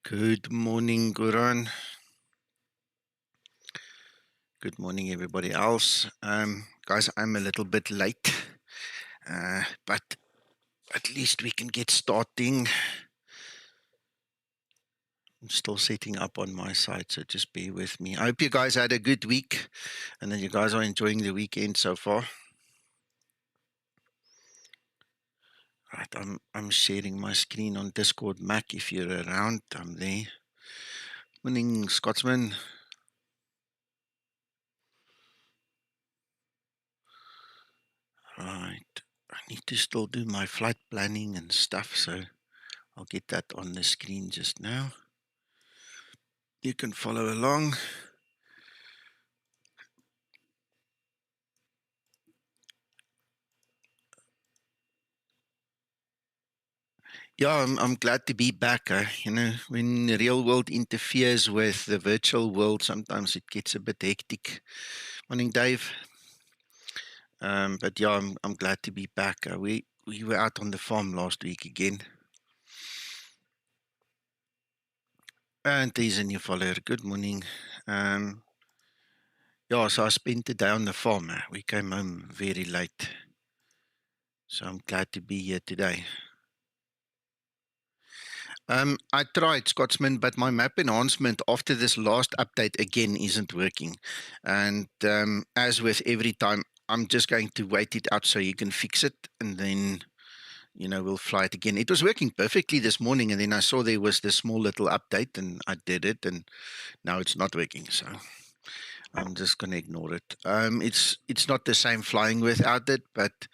Good morning, Guran. Good morning, everybody else. Guys, I'm a little bit late, but at least we can get starting. I'm still setting up on my side, so just bear with me. I hope you guys had a good week and that you guys are enjoying the weekend so far. Right, I'm sharing my screen on Discord. Mac, if you're around, I'm there. Morning, Scotsman. Right, I need to still do my flight planning and stuff, so I'll get that on the screen just now. You can follow along. Yeah, I'm glad to be back. When the real world interferes with the virtual world, sometimes it gets a bit hectic. Morning, Dave. But yeah, I'm glad to be back. We were out on the farm last week again. And there's a new follower. Good morning. Yeah, so I spent the day on the farm. We came home very late. So I'm glad to be here today. I tried, Scotsman, but my map enhancement after this last update again isn't working. And as with every time, I'm just going to wait it out so you can fix it, and then, we'll fly it again. It was working perfectly this morning, and then I saw there was this small little update, and I did it, and now it's not working. So I'm just going to ignore it. It's not the same flying without it, but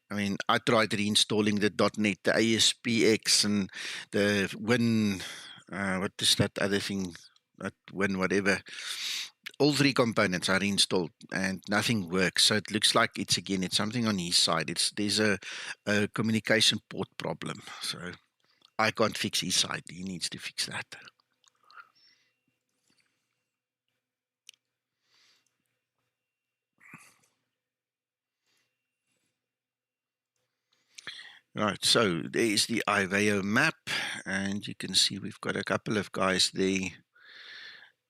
I mean, I tried reinstalling the .NET, the ASPX, and the Win. What is that other thing? That Win whatever. All three components are reinstalled, and nothing works. So it looks like it's something on his side. There's a communication port problem. So I can't fix his side. He needs to fix that. Right, so there's the IVEO map, and you can see we've got a couple of guys there.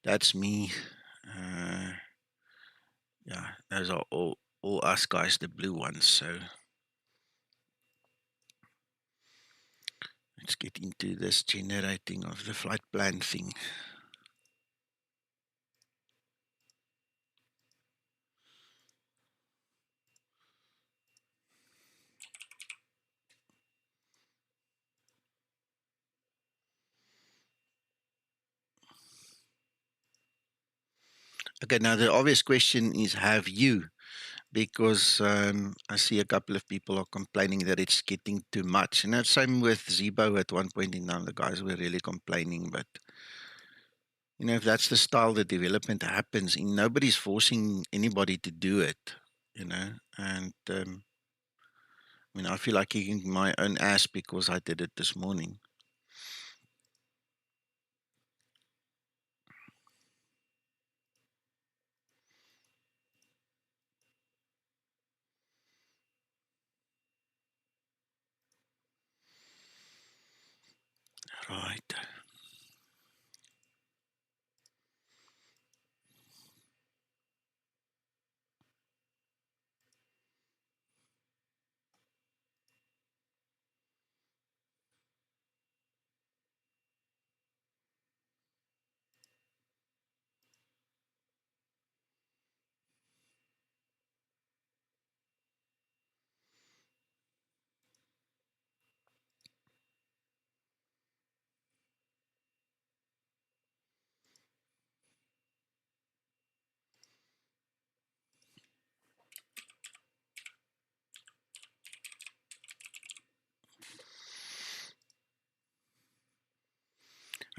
That's me. Yeah, those are all us guys, the blue ones. So let's get into this generating of the flight plan thing. Okay, now the obvious question is, have you? Because I see a couple of people are complaining that it's getting too much. And that's same with Zibo at one point in time. The guys were really complaining, but if that's the style the development happens in, nobody's forcing anybody to do it, and I feel like kicking my own ass because I did it this morning. Right.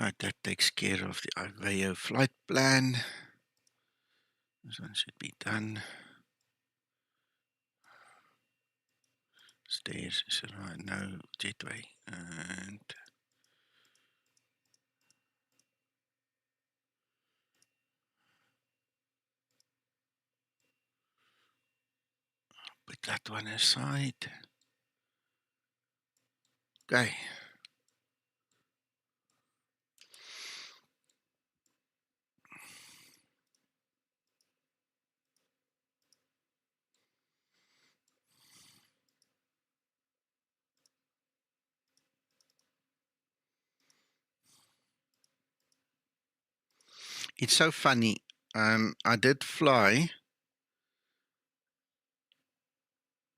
Right, that takes care of the IVEO flight plan. This one should be done. Stairs is right, no jetway, and put that one aside. Okay. It's so funny. I did fly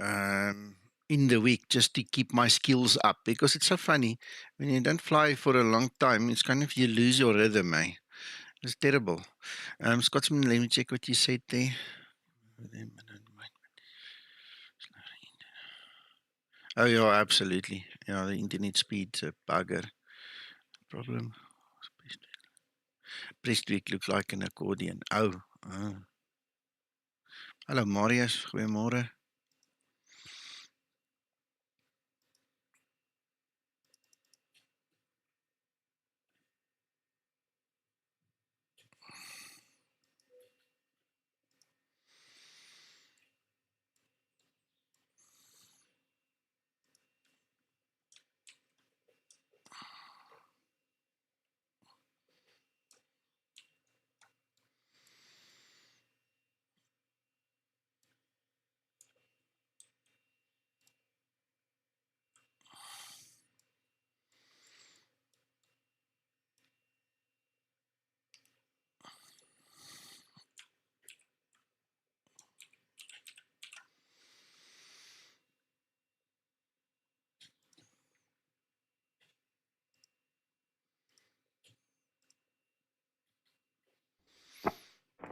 in the week just to keep my skills up, because it's so funny when you don't fly for a long time. It's kind of, you lose your rhythm, eh? It's terrible. Scotsman, let me check what you said there. Oh yeah, absolutely. Yeah, the internet speed's a bugger. Problem. Prestweek looks like an accordion. Oh. Hallo Marius, goeiemôre.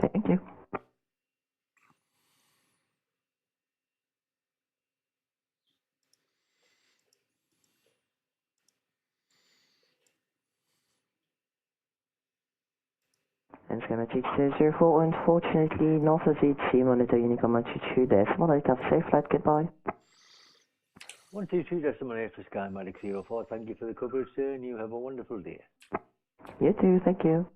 Thank you. And Skymatix 04, unfortunately, north of ZT, monitor Unicom 122.8, have a safe flight, goodbye. 122.8 for Skymatix 04, thank you for the coverage, sir, and you have a wonderful day. You too, thank you.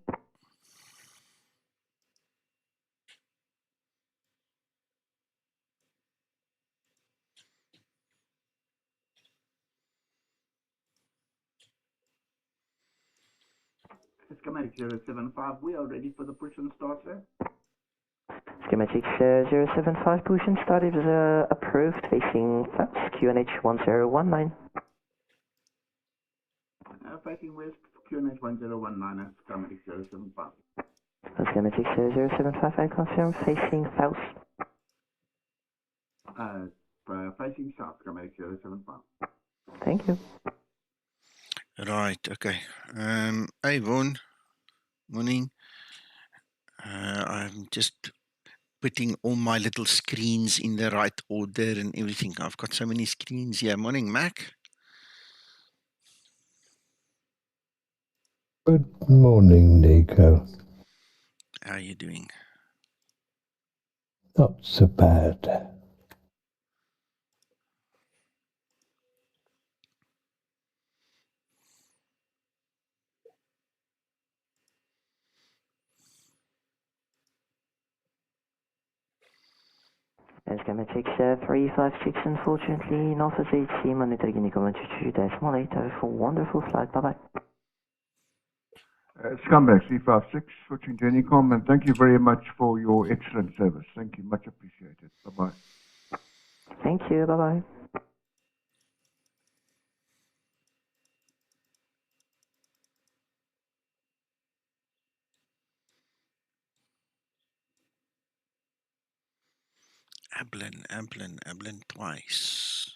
Skymatix 075, we are ready for the push and start, sir. Skymatix 075, push and start is approved, facing south, QNH 1019. Facing west, QNH 1019 at Skymatix 075. Skymatix 075, I confirm, facing south. Facing south, Skymatix 075. Thank you. Right, okay. Hey Von, morning. I'm just putting all my little screens in the right order and everything. I've got so many screens here. Morning, Mac. Good morning, Nico. How are you doing? Not so bad. And Skymatix 356, unfortunately, north of ZT, monitor Unicom 122.8, have a wonderful flight, bye-bye. Scumbag 356, switching to Unicom, and thank you very much for your excellent service. Thank you, much appreciated. Bye-bye. Thank you, bye-bye. ABLIN twice.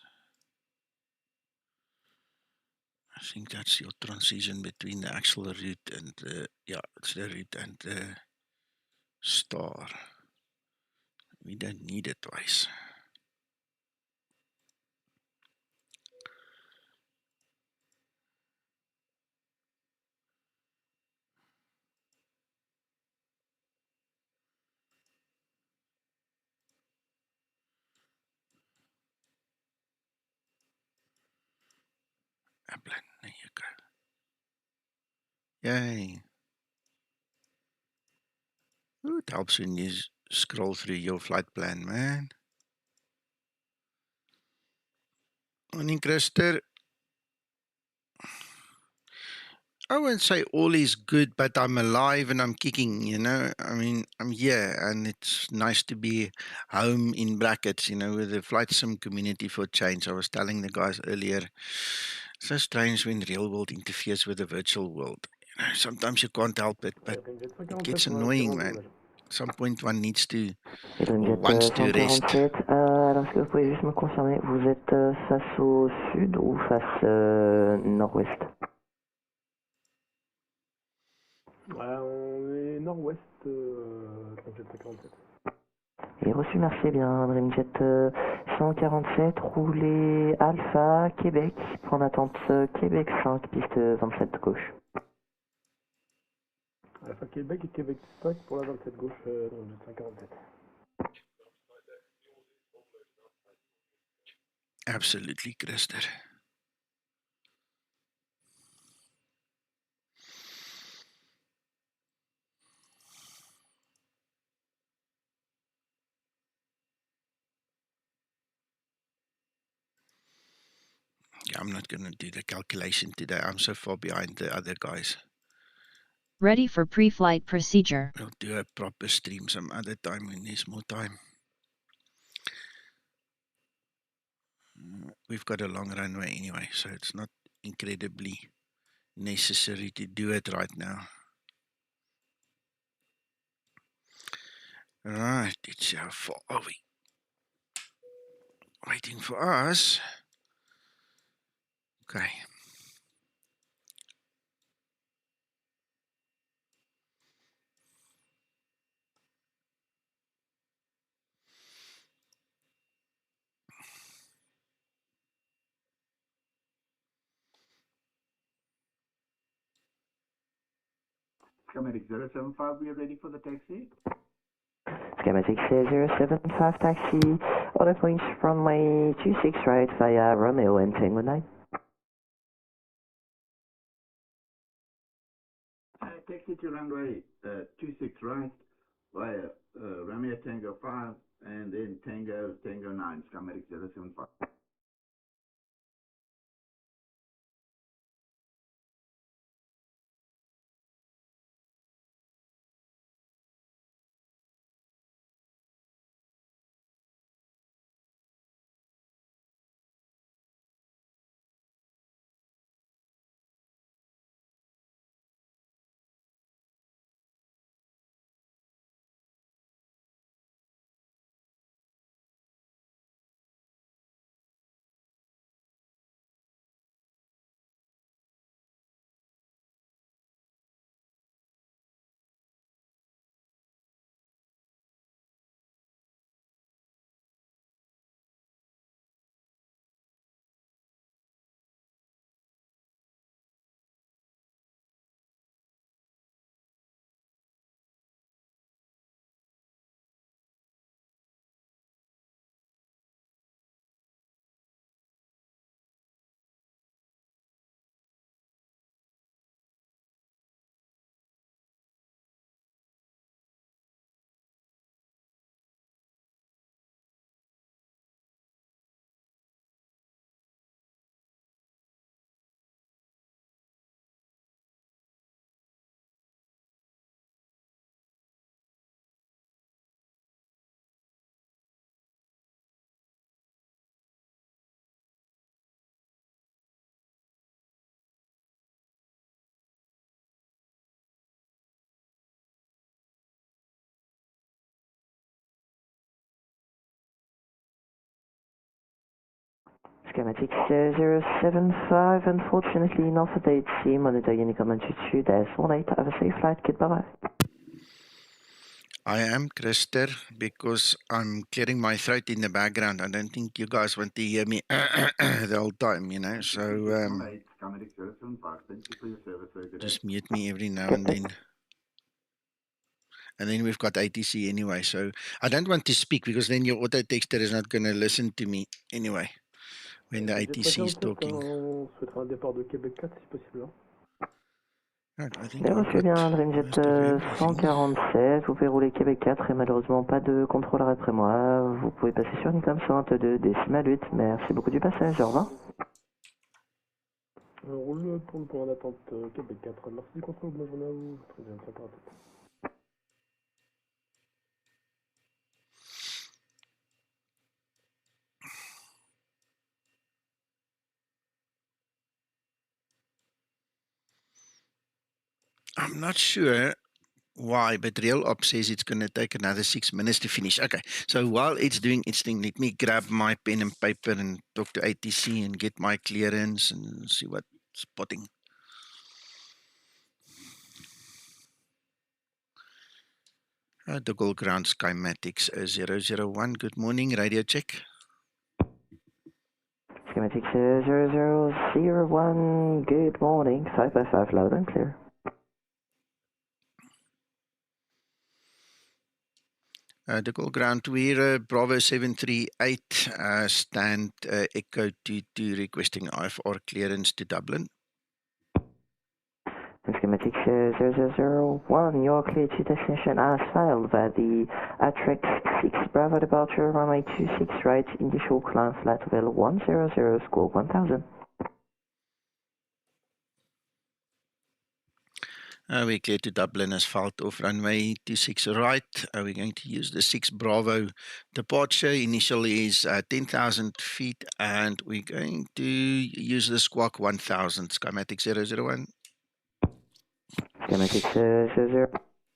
I think that's your transition between the actual route and the, yeah, it's the route and the star. We don't need it twice. ABLIN, there you go. Yay. Ooh, it helps when you scroll through your flight plan, man. Morning, Christer. I won't say all is good, but I'm alive and I'm kicking, you know. I mean, I'm here and it's nice to be home in brackets, you know, with the flight sim community for change. I was telling the guys earlier, it's so strange when real world interferes with the virtual world. Sometimes you can't help it, but it gets annoying, man. At some point, one needs to, or wants to rest. 147, alors est-ce que vous pouvez juste me confirmer, vous êtes face au sud ou face nord-ouest? On est nord-ouest, 37. Et reçu, merci bien, Dreamjet 147, roulez Alpha, Québec, point d'attente Québec 5, piste 27 gauche. Alpha Québec et Québec 5 pour la 27 gauche, donc 147. Absolutely, Christer. Yeah, I'm not going to do the calculation today. I'm so far behind the other guys. Ready for pre-flight procedure. We'll do a proper stream some other time when there's more time. We've got a long runway anyway, so it's not incredibly necessary to do it right now. Right, it's how far are we? Waiting for us. Okay. Skymatix 075, we are ready for the taxi. Skymatix 075 taxi, order points from my 26 right via Romeo and Tango 9. Taxi to runway 26 right via Romeo Tango 5 and then Tango 9, Skymatix 075. Skymatix 075, unfortunately not for the ATC, monitor Unicom altitude S18, have a safe flight, goodbye. I am Christer because I'm clearing my throat in the background. I don't think you guys want to hear me the whole time, you know. So Skymatix 075, thank you for your service, very good. just mute me every now and then. And then we've got ATC anyway. So I don't want to speak because then your auto texter is not going to listen to me anyway when the ATC is talking. On souhaitera un départ de Québec 4 si possible. Right, I think Bien I've reçu, got bien, Dreamjet most of everything. 147, vous pouvez rouler Québec 4 et malheureusement pas de contrôle après moi. Vous pouvez passer sur Unicom 122, décimal 8. Merci beaucoup du passage, au revoir. Roule pour le point d'attente Québec 4. Merci du contrôle, bonne journée à vous. Très bien, ça part. I'm not sure why, but RealOps says it's going to take another 6 minutes to finish. Okay, so while it's doing its thing, let me grab my pen and paper and talk to ATC and get my clearance and see what's spotting. Double ground Skymatix 001. Good morning, radio check. Skymatix 0001, good morning, 555 loud and clear. Double ground, we're Bravo 738, stand Echo 22 requesting IFR clearance to Dublin. Skymatix 0001, you're clear to destination as filed via the ATREX 6 Bravo departure, runway 26 right, initial climb flight level 100, score 1000. We're clear to Dublin as filed off runway 26 right. We're going to use the 6 Bravo departure. Initial is 10,000 feet, and we're going to use the squawk 1000, Skymatix 001. Skymatix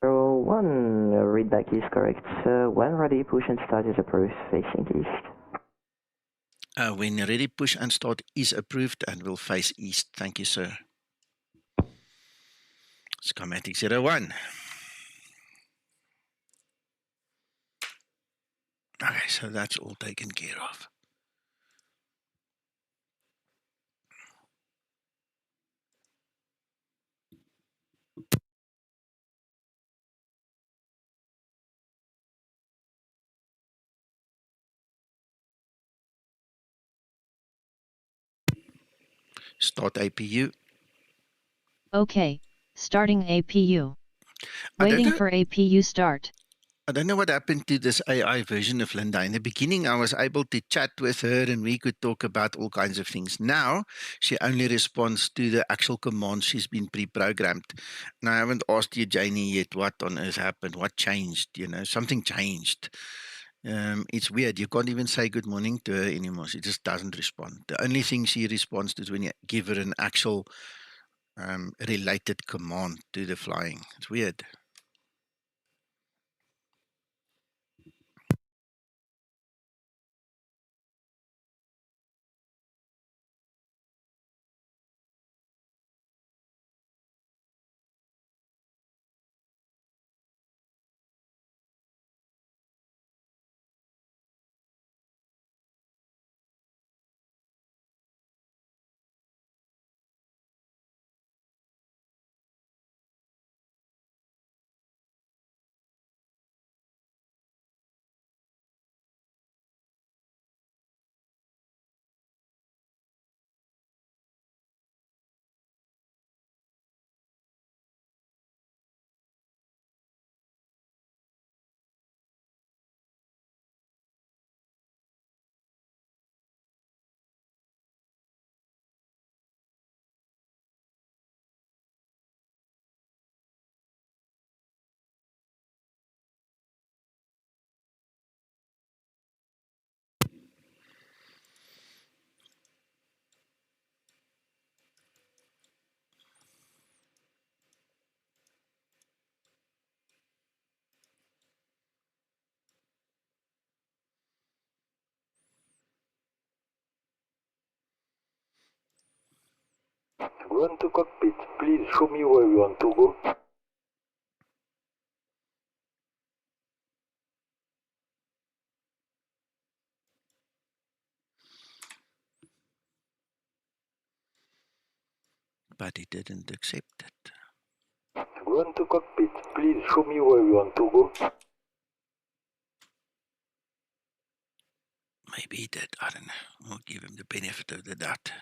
001, readback is correct. When ready, push and start is approved, facing east. When ready, push and start is approved and will face east. Thank you, sir. Skymatix 01. Okay, so that's all taken care of. Start APU. Okay, starting APU. Waiting for APU start. I don't know what happened to this AI version of Linda. In the beginning, I was able to chat with her and we could talk about all kinds of things. Now, she only responds to the actual commands she's been pre-programmed. And I haven't asked you, Janie, yet what on earth happened, what changed, you know, something changed. It's weird. You can't even say good morning to her anymore. She just doesn't respond. The only thing she responds to is when you give her an actual related command to the flying. It's weird. Going to cockpit, please show me where you want to go. But he didn't accept it. Going to cockpit, please show me where you want to go. Maybe he did. I don't know. We'll give him the benefit of the doubt.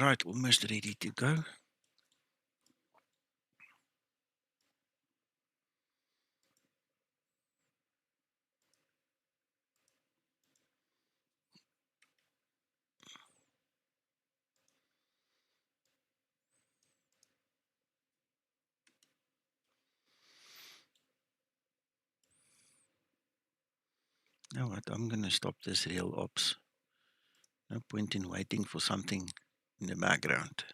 Right, almost ready to go. You know what, I'm going to stop this real ops. No point in waiting for something in the background.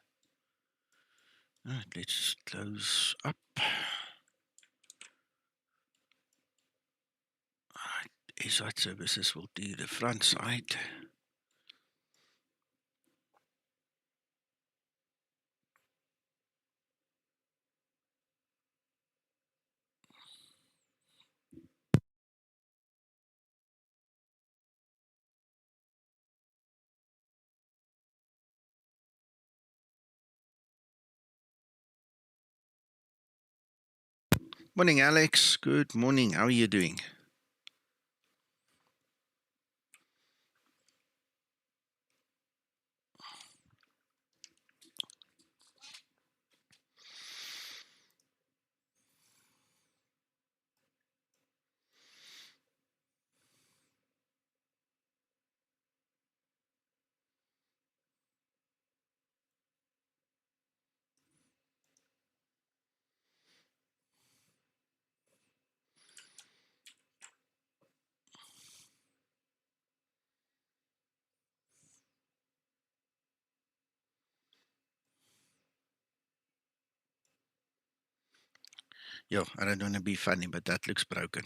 All right, let's close up. All right, SOVAT services will do the front side. Morning, Alex. Good morning. How are you doing? Yo, I don't want to be funny, but that looks broken.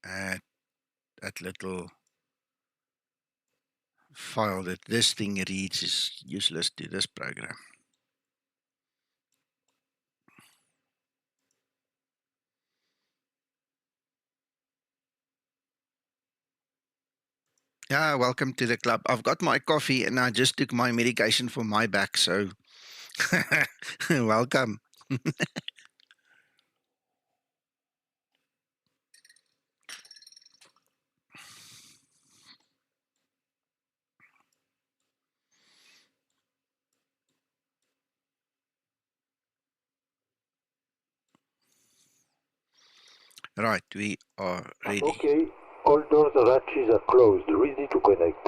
That little file that this thing reads is useless to this program. Yeah, welcome to the club. I've got my coffee and I just took my medication for my back, so welcome. Right, we are ready. Okay, all doors and hatches are closed, ready to connect.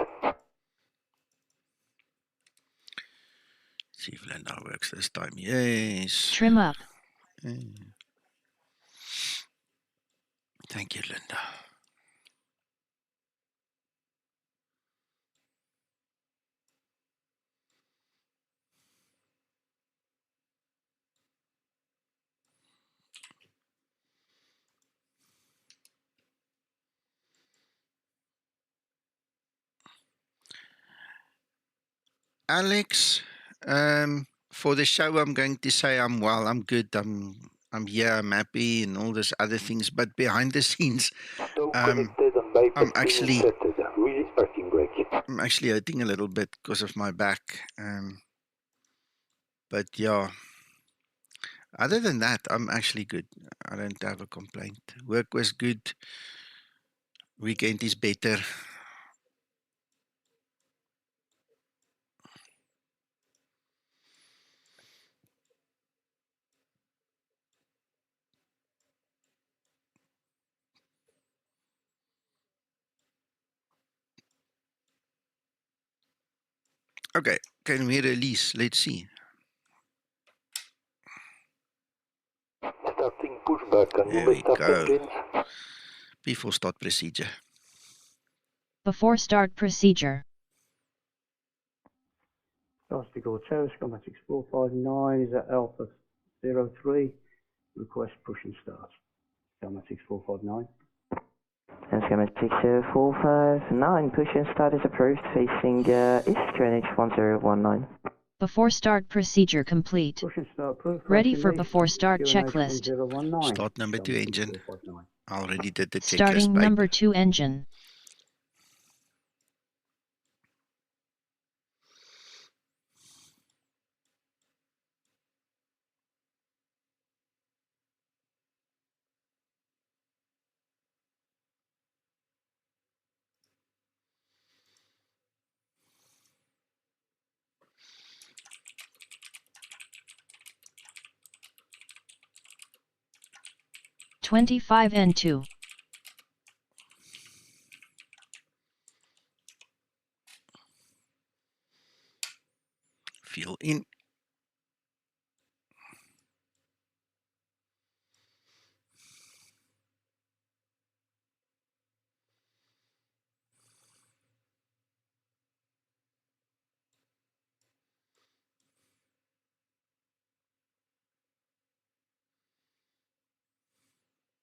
See if Linda works this time. Yes. Trim up. Thank you, Linda. Alex, for the show, I'm going to say I'm well, I'm good, I'm here, I'm happy, and all those other things. But behind the scenes, Connected and bypass I'm actually setted. Release parking brake. I'm actually hurting a little bit because of my back. But yeah, other than that, I'm actually good. I don't have a complaint. Work was good. Weekend is better. Okay, can we release? Let's see. Starting pushback and There you may we start go. engines. Before start procedure. Before start procedure. Obstacle Tower, Skymatix 459 is at Alpha 03. Request push and start. Skymatix 459. And Skymatix 459, push and start is approved, facing east, QNH 1019. Before start procedure complete. Push and start approved. Ready for before start checklist. Start number 2 engine. I already did the checklist. Starting number 2 engine. 25N2. Fill in.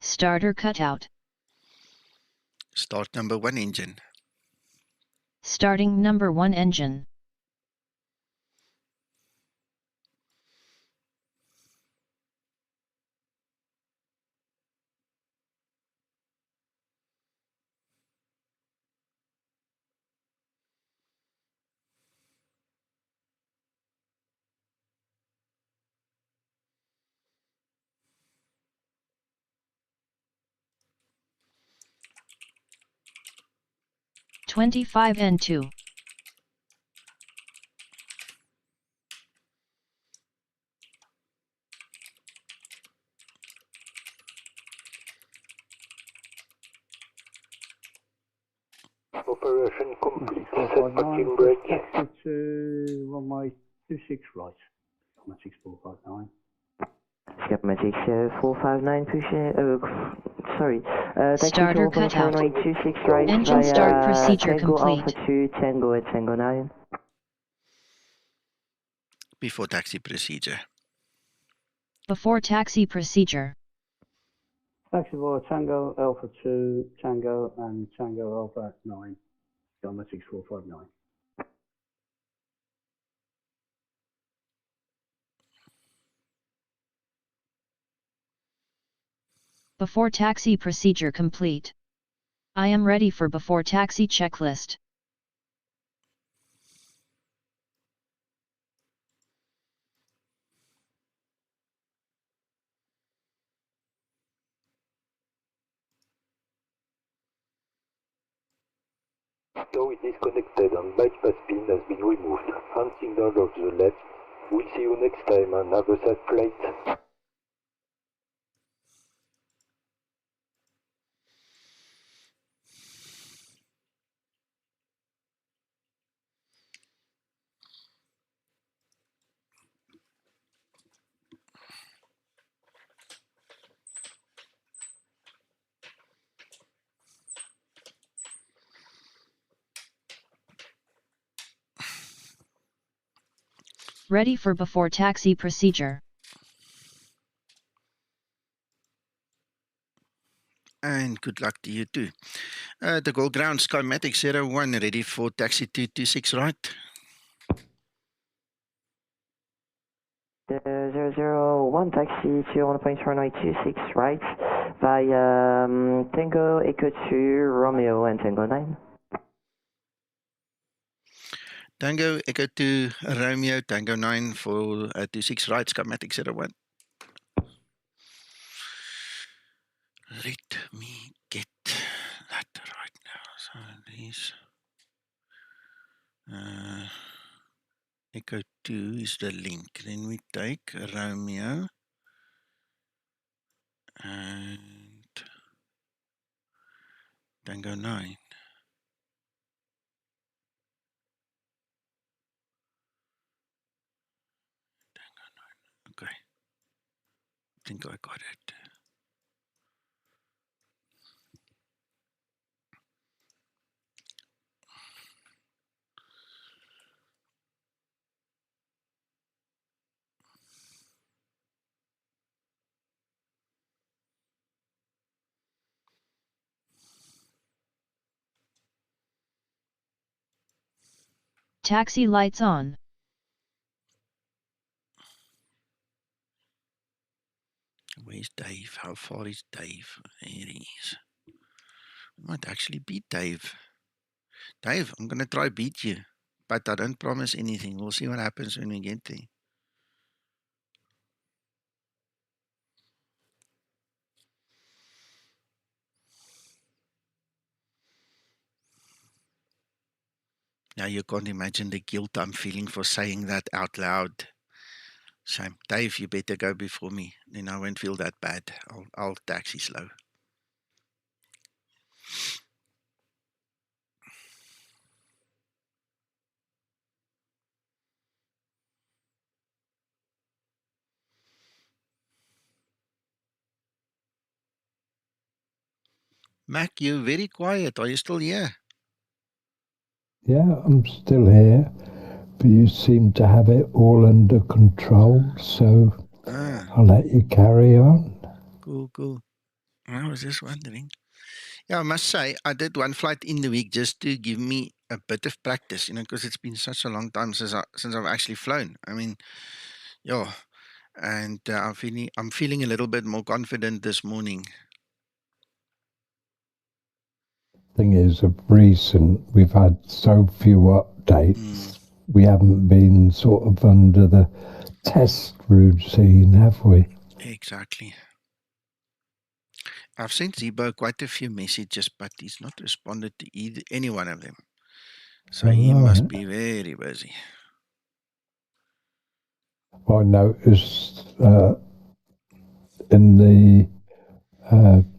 Starter cutout. Start number 1 engine. Starting number 1 engine. (25N2). Operation complete. Set 459, parking brake. taxi to runway 26 right. Skymatix 459. Skymatix 459 pushing, sorry. Starter cutout. Runway 26 right Engine via start procedure Tango complete. Alpha 2, Tango at Tango 9. Before taxi procedure. Before taxi procedure. Taxi via Tango Alpha 2, Tango and Tango Alpha 9. Skymatix 459. Before taxi procedure complete. I am ready for before taxi checklist. Tow is disconnected and bypass pin has been removed. Hand signal of the left. We'll see you next time and have a safe flight. Ready for before taxi procedure. And good luck to you too. The Gold Ground Skymatix 01 ready for taxi 226 right. 001 taxi to 1.runway 26 right via Tango Echo 2 Romeo and Tango 9. Tango Echo 2 Romeo Tango 9 for 26 right Skymatix 01. Let me get that right now. So these Echo 2 is the link. Then we take Romeo and Tango 9. Okay. I think I got it. Taxi lights on. Where's Dave? How far is Dave? There he is. I might actually beat Dave. Dave, I'm going to try beat you. But I don't promise anything. We'll see what happens when we get there. Now you can't imagine the guilt I'm feeling for saying that out loud. Shame. Dave, you better go before me. Then I won't feel that bad. I'll taxi slow. Mac, you're very quiet. Are you still here? Yeah, I'm still here, but you seem to have it all under control, so I'll let you carry on. Cool. I was just wondering. Yeah, I must say, I did one flight in the week just to give me a bit of practice, because it's been such a long time since I've actually flown. I mean, yeah, and I'm feeling a little bit more confident this morning. Thing is, of recent, we've had so few updates. We haven't been sort of under the test routine, have we? Exactly. I've sent Zibo quite a few messages, but he's not responded to any one of them. So he must be very busy. I noticed in the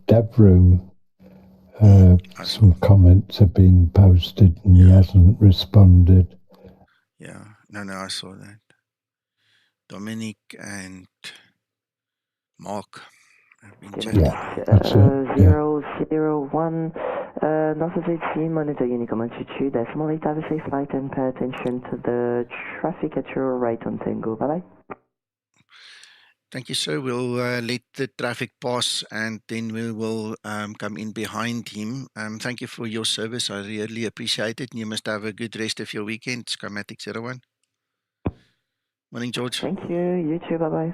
dev room, some comments have been posted and he hasn't responded. Yeah, no, I saw that. Dominic and Mark have been chatting. That's it. 001, North Z, monitor Unicom altitude, decimal 8, have a safe flight and pay attention to the traffic at your right on Tango. Bye-bye. Thank you, sir. We'll let the traffic pass and then we will come in behind him. Thank you for your service. I really appreciate it. And you must have a good rest of your weekend. Skymatix 01. Morning, George. Thank you. You too. Bye-bye.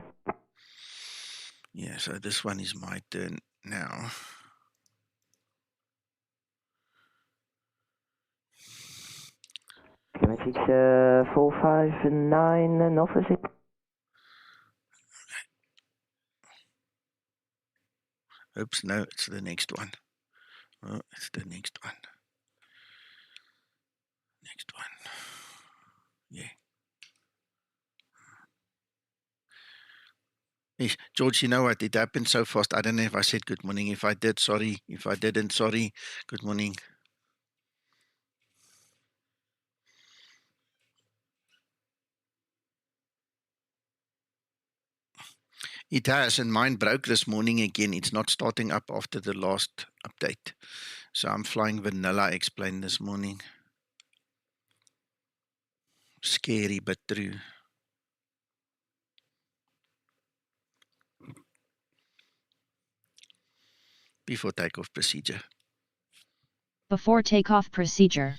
Yeah, so this one is my turn now. Skymatix 459, North Z. Oops, no, it's the next one. Oh, it's the next one. Next one. Yeah. Hey, George, you know what? It happened so fast. I don't know if I said good morning. If I did, sorry. If I didn't, sorry. Good morning. It has, and mine broke this morning again. It's not starting up after the last update. So I'm flying vanilla X-plane this morning. Scary, but true. Before takeoff procedure. Before takeoff procedure.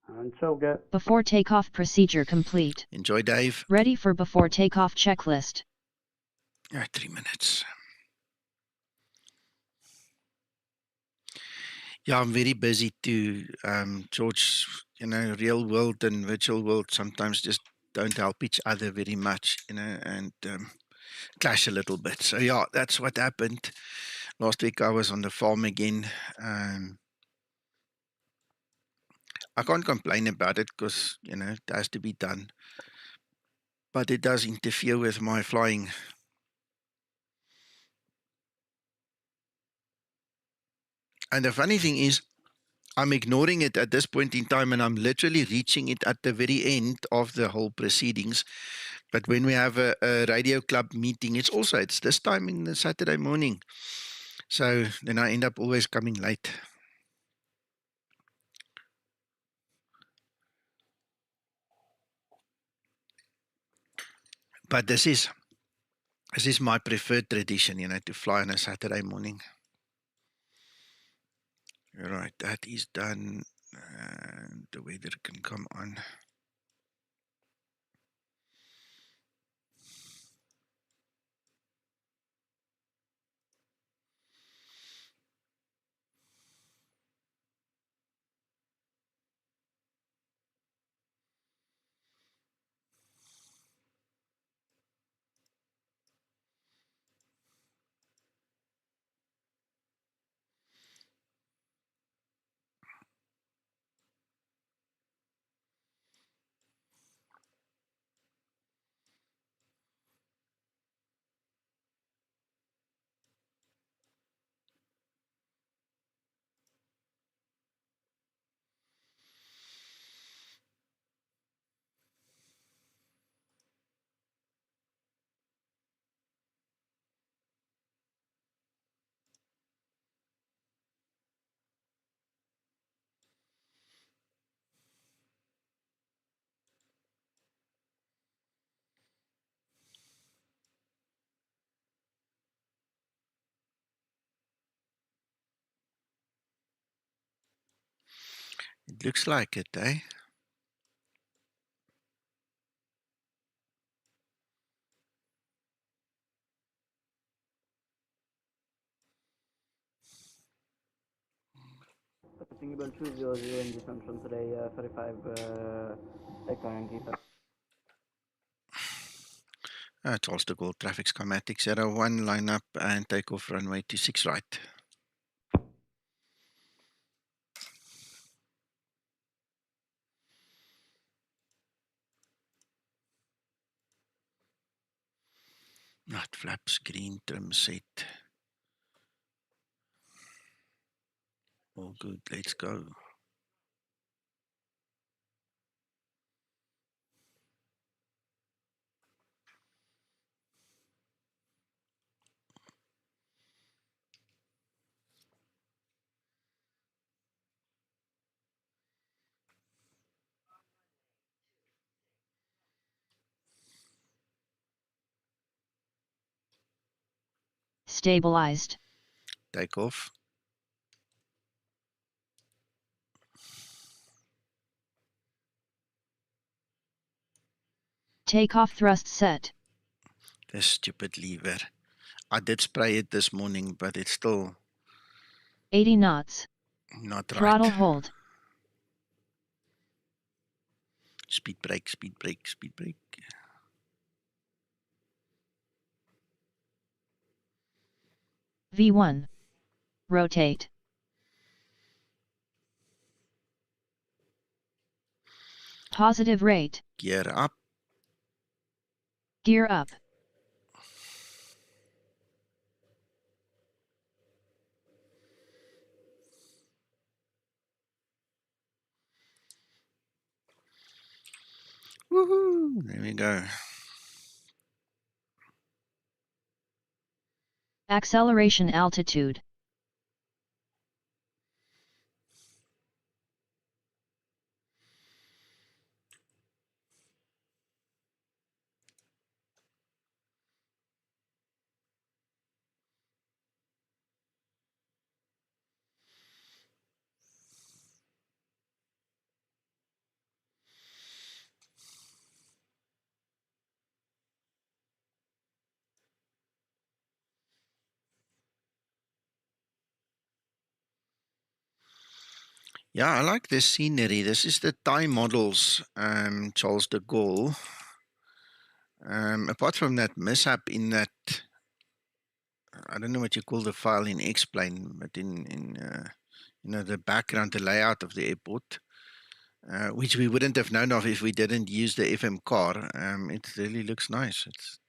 Until get. Before takeoff procedure complete. Enjoy, Dave. Ready for before takeoff checklist. All right, 3 minutes. Yeah, I'm very busy too, George. Real world and virtual world sometimes just don't help each other very much, and clash a little bit. So yeah, that's what happened. Last week I was on the farm again. I can't complain about it because, it has to be done. But it does interfere with my flying. And the funny thing is, I'm ignoring it at this point in time, and I'm literally reaching it at the very end of the whole proceedings. But when we have a radio club meeting, it's this time in the Saturday morning. So then I end up always coming late. But this is my preferred tradition, to fly on a Saturday morning. All right, that is done. And the weather can come on. It looks like it, eh? Passing about 200 in descension today, 35 Echo Yankee. Charles de Gaulle traffic Skymatix 01, line up and take off runway 26 right. Not flaps, green trim set. All good, let's go. Stabilized. Take off. Takeoff thrust set. This stupid lever. I did spray it this morning, but it's still 80 knots. not Throttle right. hold. Speed brake, speed brake, speed brake. V1. Rotate. Positive rate. Gear up. Gear up. Woohoo! There we go. Acceleration altitude. Yeah, I like this scenery. This is the Thai models, Charles de Gaulle. Apart from that mishap in that, I don't know what you call the file in Explain, but in you know, the background, the layout of the airport, which we wouldn't have known of if we didn't use the FM car. It really looks nice. It's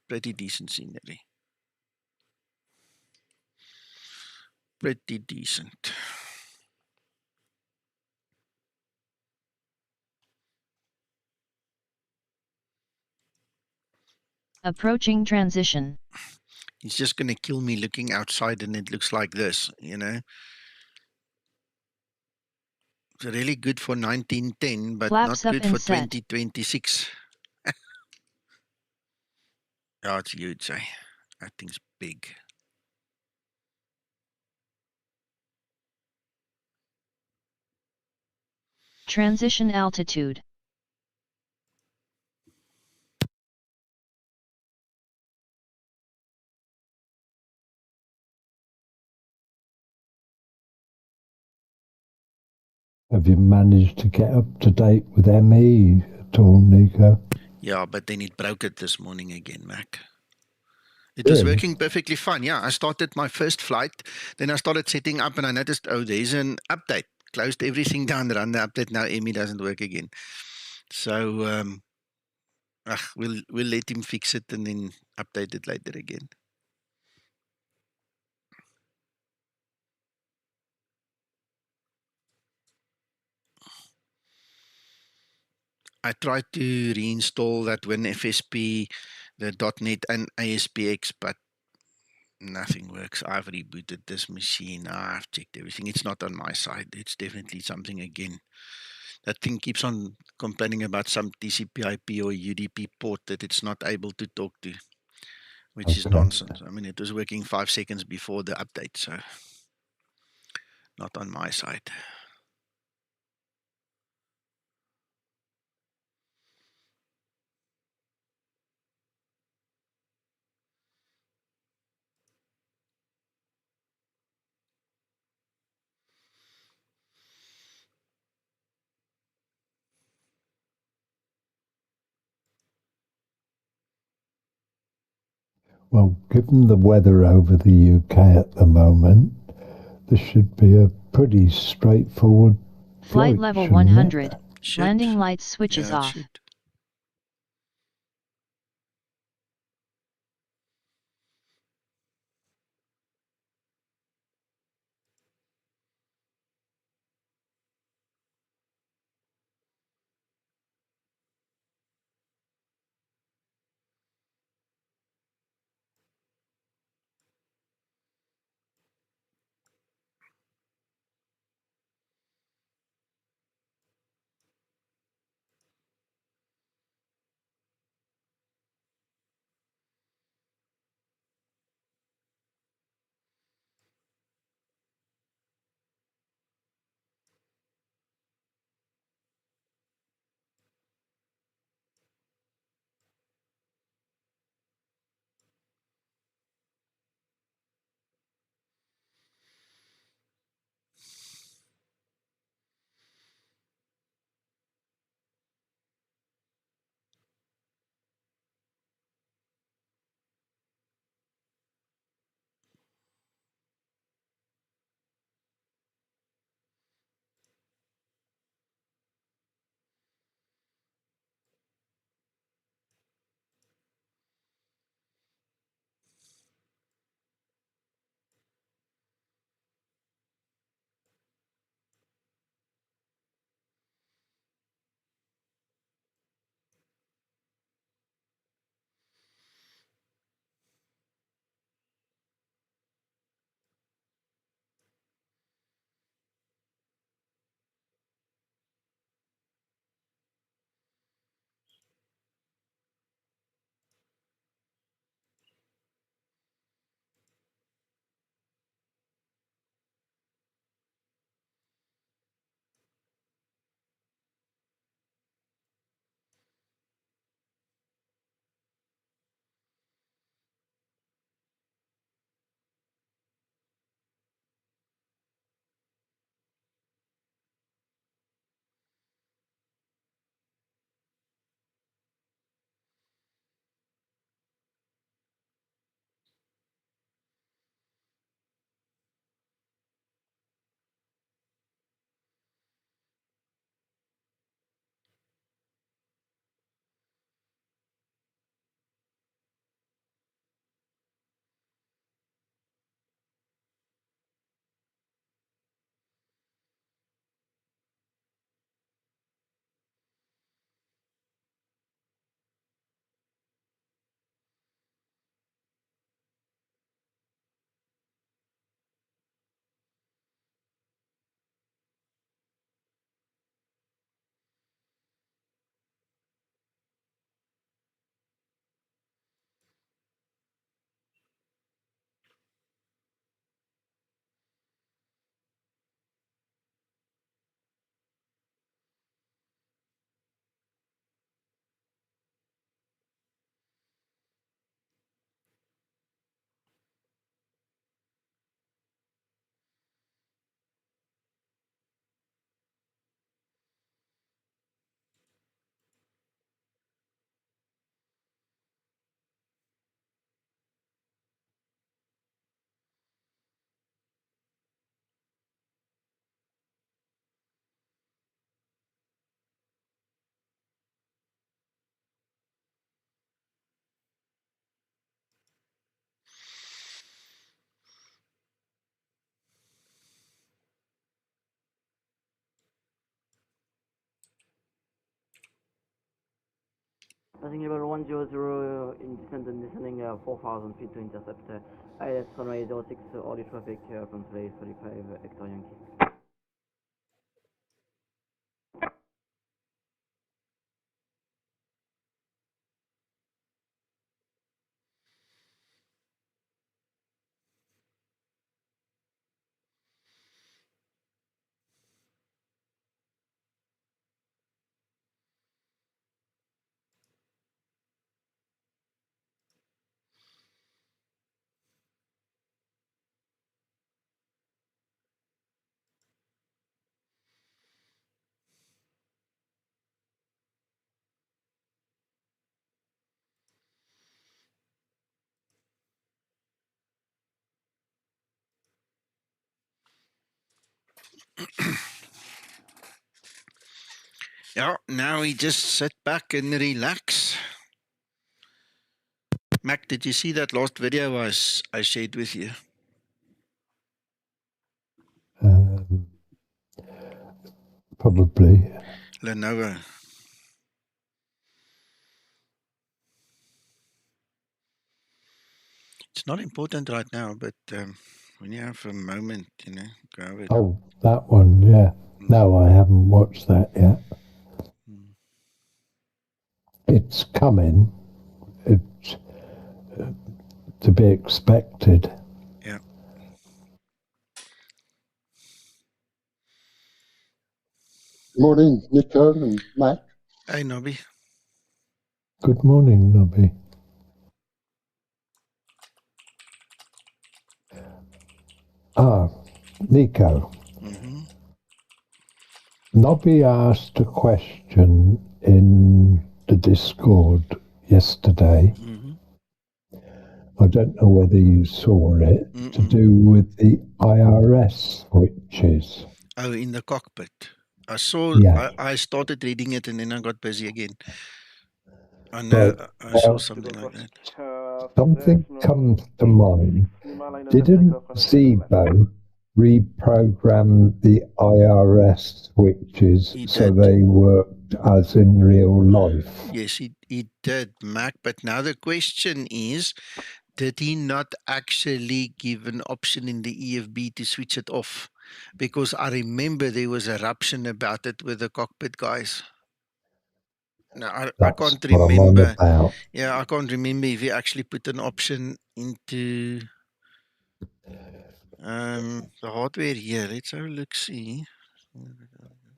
pretty decent scenery. Pretty decent. Approaching transition. He's just going to kill me looking outside and it looks like this, you know. It's really good for 1910, but Flaps not up good and for set. 2026. Oh, it's huge, eh? That thing's big. Transition altitude. Have you managed to get up to date with ME at all, Nico? Yeah, but then it broke it this morning again, Mac. It was working perfectly fine. Yeah, I started my first flight. Then I started setting up and I noticed, oh, there's an update. Closed everything down, run the update. Now ME doesn't work again. So we'll let him fix it and then update it later again. I tried to reinstall that WinFSP, the .NET and ASPX, but nothing works. I've rebooted this machine. I've checked everything. It's not on my side. It's definitely something again. That thing keeps on complaining about some TCP/IP or UDP port that it's not able to talk to, which is nonsense. I mean, it was working 5 seconds before the update, so not on my side. Well, given the weather over the UK at the moment, this should be a pretty straightforward Flight flight, level shouldn't 100. Should. Landing lights switches Yeah, it off. should. Passing level 100 in descent and descending 4,000 feet to intercept ILS runway 06 order traffic, consolate 45 Hector Yankee. Yeah, now we just sit back and relax. Mac, did you see that last video I shared with you? Probably. Lenovo. It's not important right now, but when you have a moment, you know, go over it. Oh, that one, yeah. No, I haven't watched that yet. It's coming. It's to be expected. Yeah. Morning, Nico and Mac. Hey, Nobby. Good morning, Nobby. Ah, Nico. Nobby asked a question in the Discord yesterday. I don't know whether you saw it, to do with the IRS switches. Oh, in the cockpit. I saw, Yeah. I started reading it and then I got busy again. I know, I saw something like that. Something comes to mind. Didn't Zibo reprogram the IRS switches so they worked as in real life? Yes, he did, Mac. But now the question is, did he not actually give an option in the EFB to switch it off? Because I remember there was a eruption about it with the cockpit guys. Now, I can't remember. Yeah, I can't remember if he actually put an option into the hardware here. Let's have a look, see.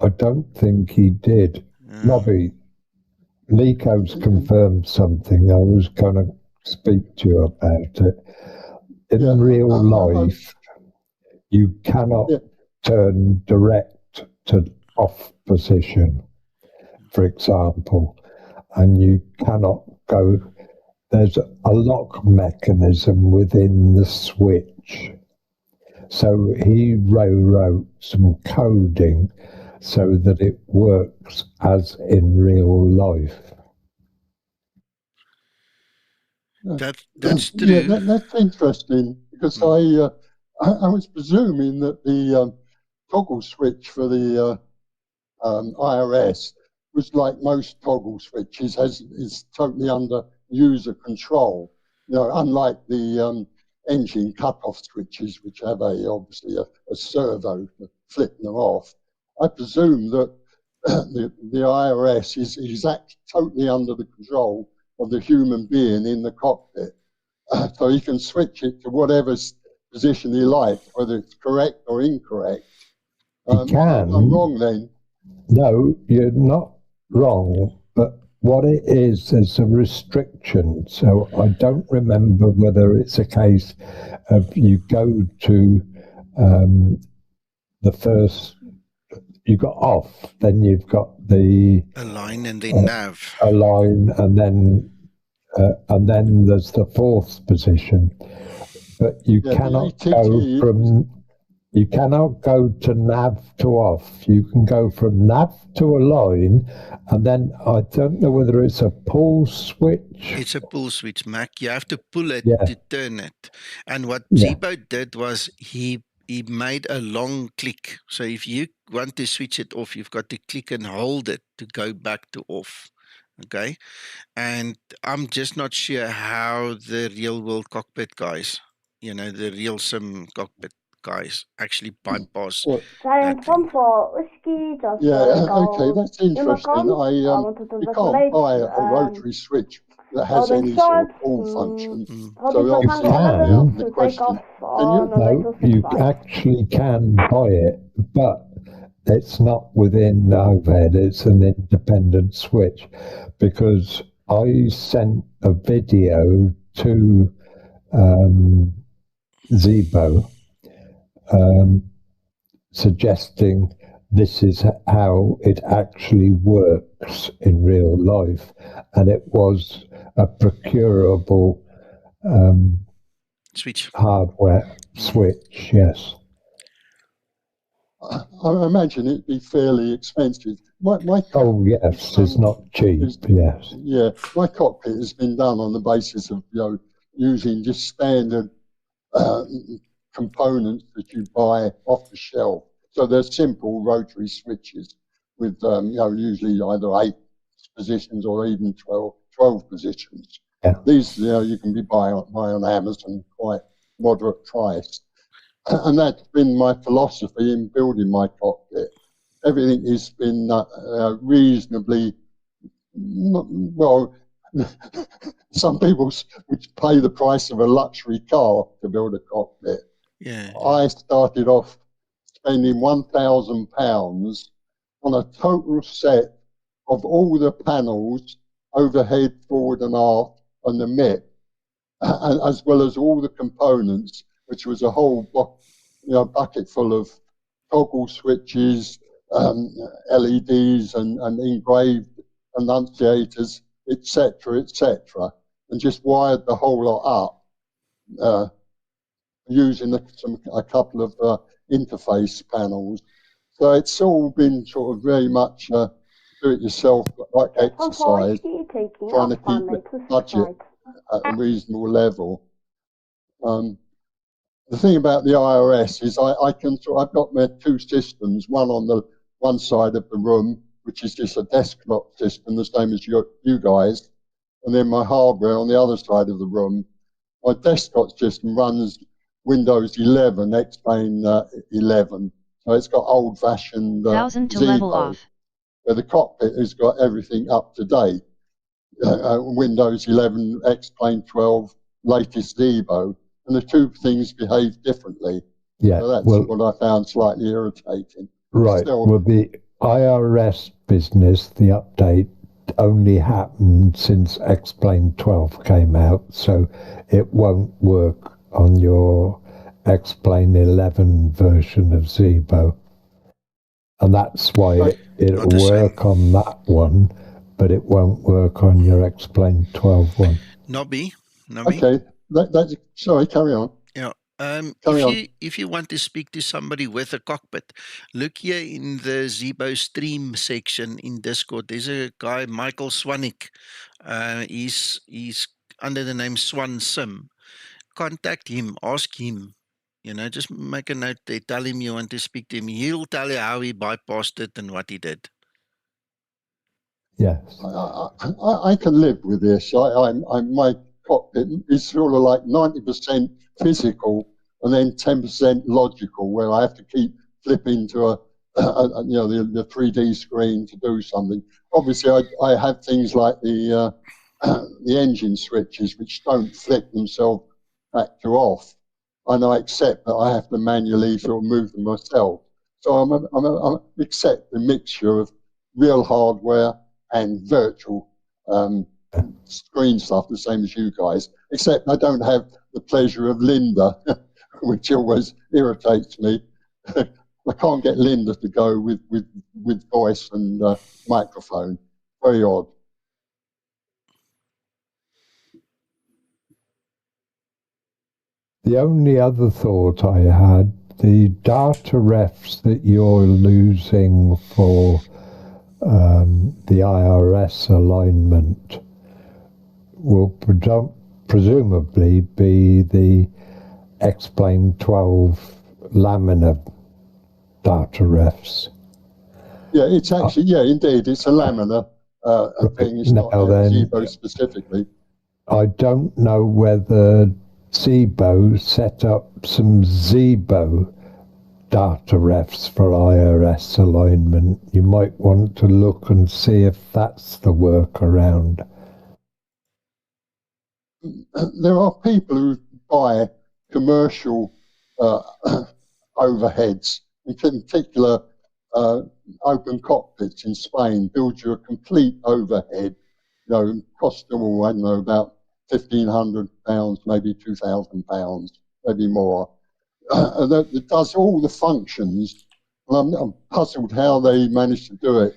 I don't think he did. Nobby, Nico's confirmed something. I was going to speak to you about it. In real life, you cannot turn direct to off position, for example, and you cannot go. There's a lock mechanism within the switch. So he wrote some coding so that it works as in real life. That's true. Yeah, that's interesting, because I was presuming that the toggle switch for the IRS was like most toggle switches, is totally under user control. You know, unlike the engine cutoff switches, which have obviously a servo to flip them off. I presume that the IRS is totally under the control of the human being in the cockpit. So he can switch it to whatever position he likes, whether it's correct or incorrect. He can. I'm wrong then. No, you're not wrong, but what it is a restriction. So I don't remember whether it's a case of you go to the first, you got off, then you've got the align and then nav. Align, and then there's the fourth position. But you cannot go from. You cannot go to nav to off. You can go from nav to align, and then I don't know whether it's a pull switch. It's a pull switch, Mac. You have to pull it to turn it. And what Zibo did was he made a long click. So if you want to switch it off, you've got to click and hold it to go back to off. Okay? And I'm just not sure how the real world cockpit guys, you know, the real sim cockpit guys actually bypass that thing. Yeah, okay, that's interesting. You can't buy a rotary switch that has any sort of pull function. So obviously the question, no, you actually can buy it, but it's not within OVED, it's an independent switch, because I sent a video to Zibo suggesting this is how it actually works in real life, and it was a procurable switch, hardware switch, yes. I imagine it'd be fairly expensive. Oh yes, it's not cheap. Yes. Yeah, my cockpit has been done on the basis of using just standard components that you buy off the shelf. So they're simple rotary switches with usually either 8 positions or even 12 positions. Yeah. These you can buy on Amazon, quite moderate price. And that's been my philosophy in building my cockpit. Everything has been reasonably, well, some people would pay the price of a luxury car to build a cockpit. Yeah. I started off spending £1,000 on a total set of all the panels, overhead, forward and aft, and the MIP, as well as all the components, which was a whole bucket full of toggle switches, LEDs and engraved annunciators, etc., and just wired the whole lot up using a couple of interface panels. So it's all been sort of very much do-it-yourself, like exercise, trying to keep the budget at a reasonable level. The thing about the IRS is I've got my 2 systems, one on the one side of the room, which is just a desktop system, the same as you guys, and then my hardware on the other side of the room. My desktop system runs Windows 11, X-Plane 11, so it's got old-fashioned Zibomod, where the cockpit has got everything up to date. Windows 11, X-Plane 12, latest Zibomod, and the 2 things behave differently. Yeah, so that's what I found slightly irritating. Right. Well, the IRS business, the update, only happened since X-Plane 12 came out, so it won't work on your X-Plane 11 version of Zibomod. And that's why it'll work on that one, but it won't work on your X-Plane 12 one. Nobby. Okay, sorry, carry on. Yeah. If you want to speak to somebody with a cockpit, look here in the Zibomod stream section in Discord. There's a guy, Michael Swanik. He's under the name Swan Sim. Contact him, ask him. Just make a note there. Tell him you want to speak to him. He'll tell you how he bypassed it and what he did. Yes. I can live with this. My cockpit is sort of like 90% physical and then 10% logical, where I have to keep flipping to the 3D screen to do something. Obviously, I have things like the engine switches, which don't flick themselves back to off, and I accept that I have to manually sort of move them myself. So I accept the mixture of real hardware and virtual screen stuff, the same as you guys, except I don't have the pleasure of Linda, which always irritates me. I can't get Linda to go with voice and microphone. Very odd. The only other thought I had, the data refs that you're losing for the IRS alignment will presumably be the X-Plane 12 laminar data refs. Yeah, it's actually, indeed, it's a laminar thing. It's not Zibomod specifically. I don't know whether Zibomod set up some Zibomod data refs for IRS alignment. You might want to look and see if that's the workaround. There are people who buy commercial overheads, in particular open cockpits in Spain, build you a complete overhead, cost them all, I don't know, about £1,500, maybe £2,000, maybe more. That does all the functions, and I'm puzzled how they managed to do it,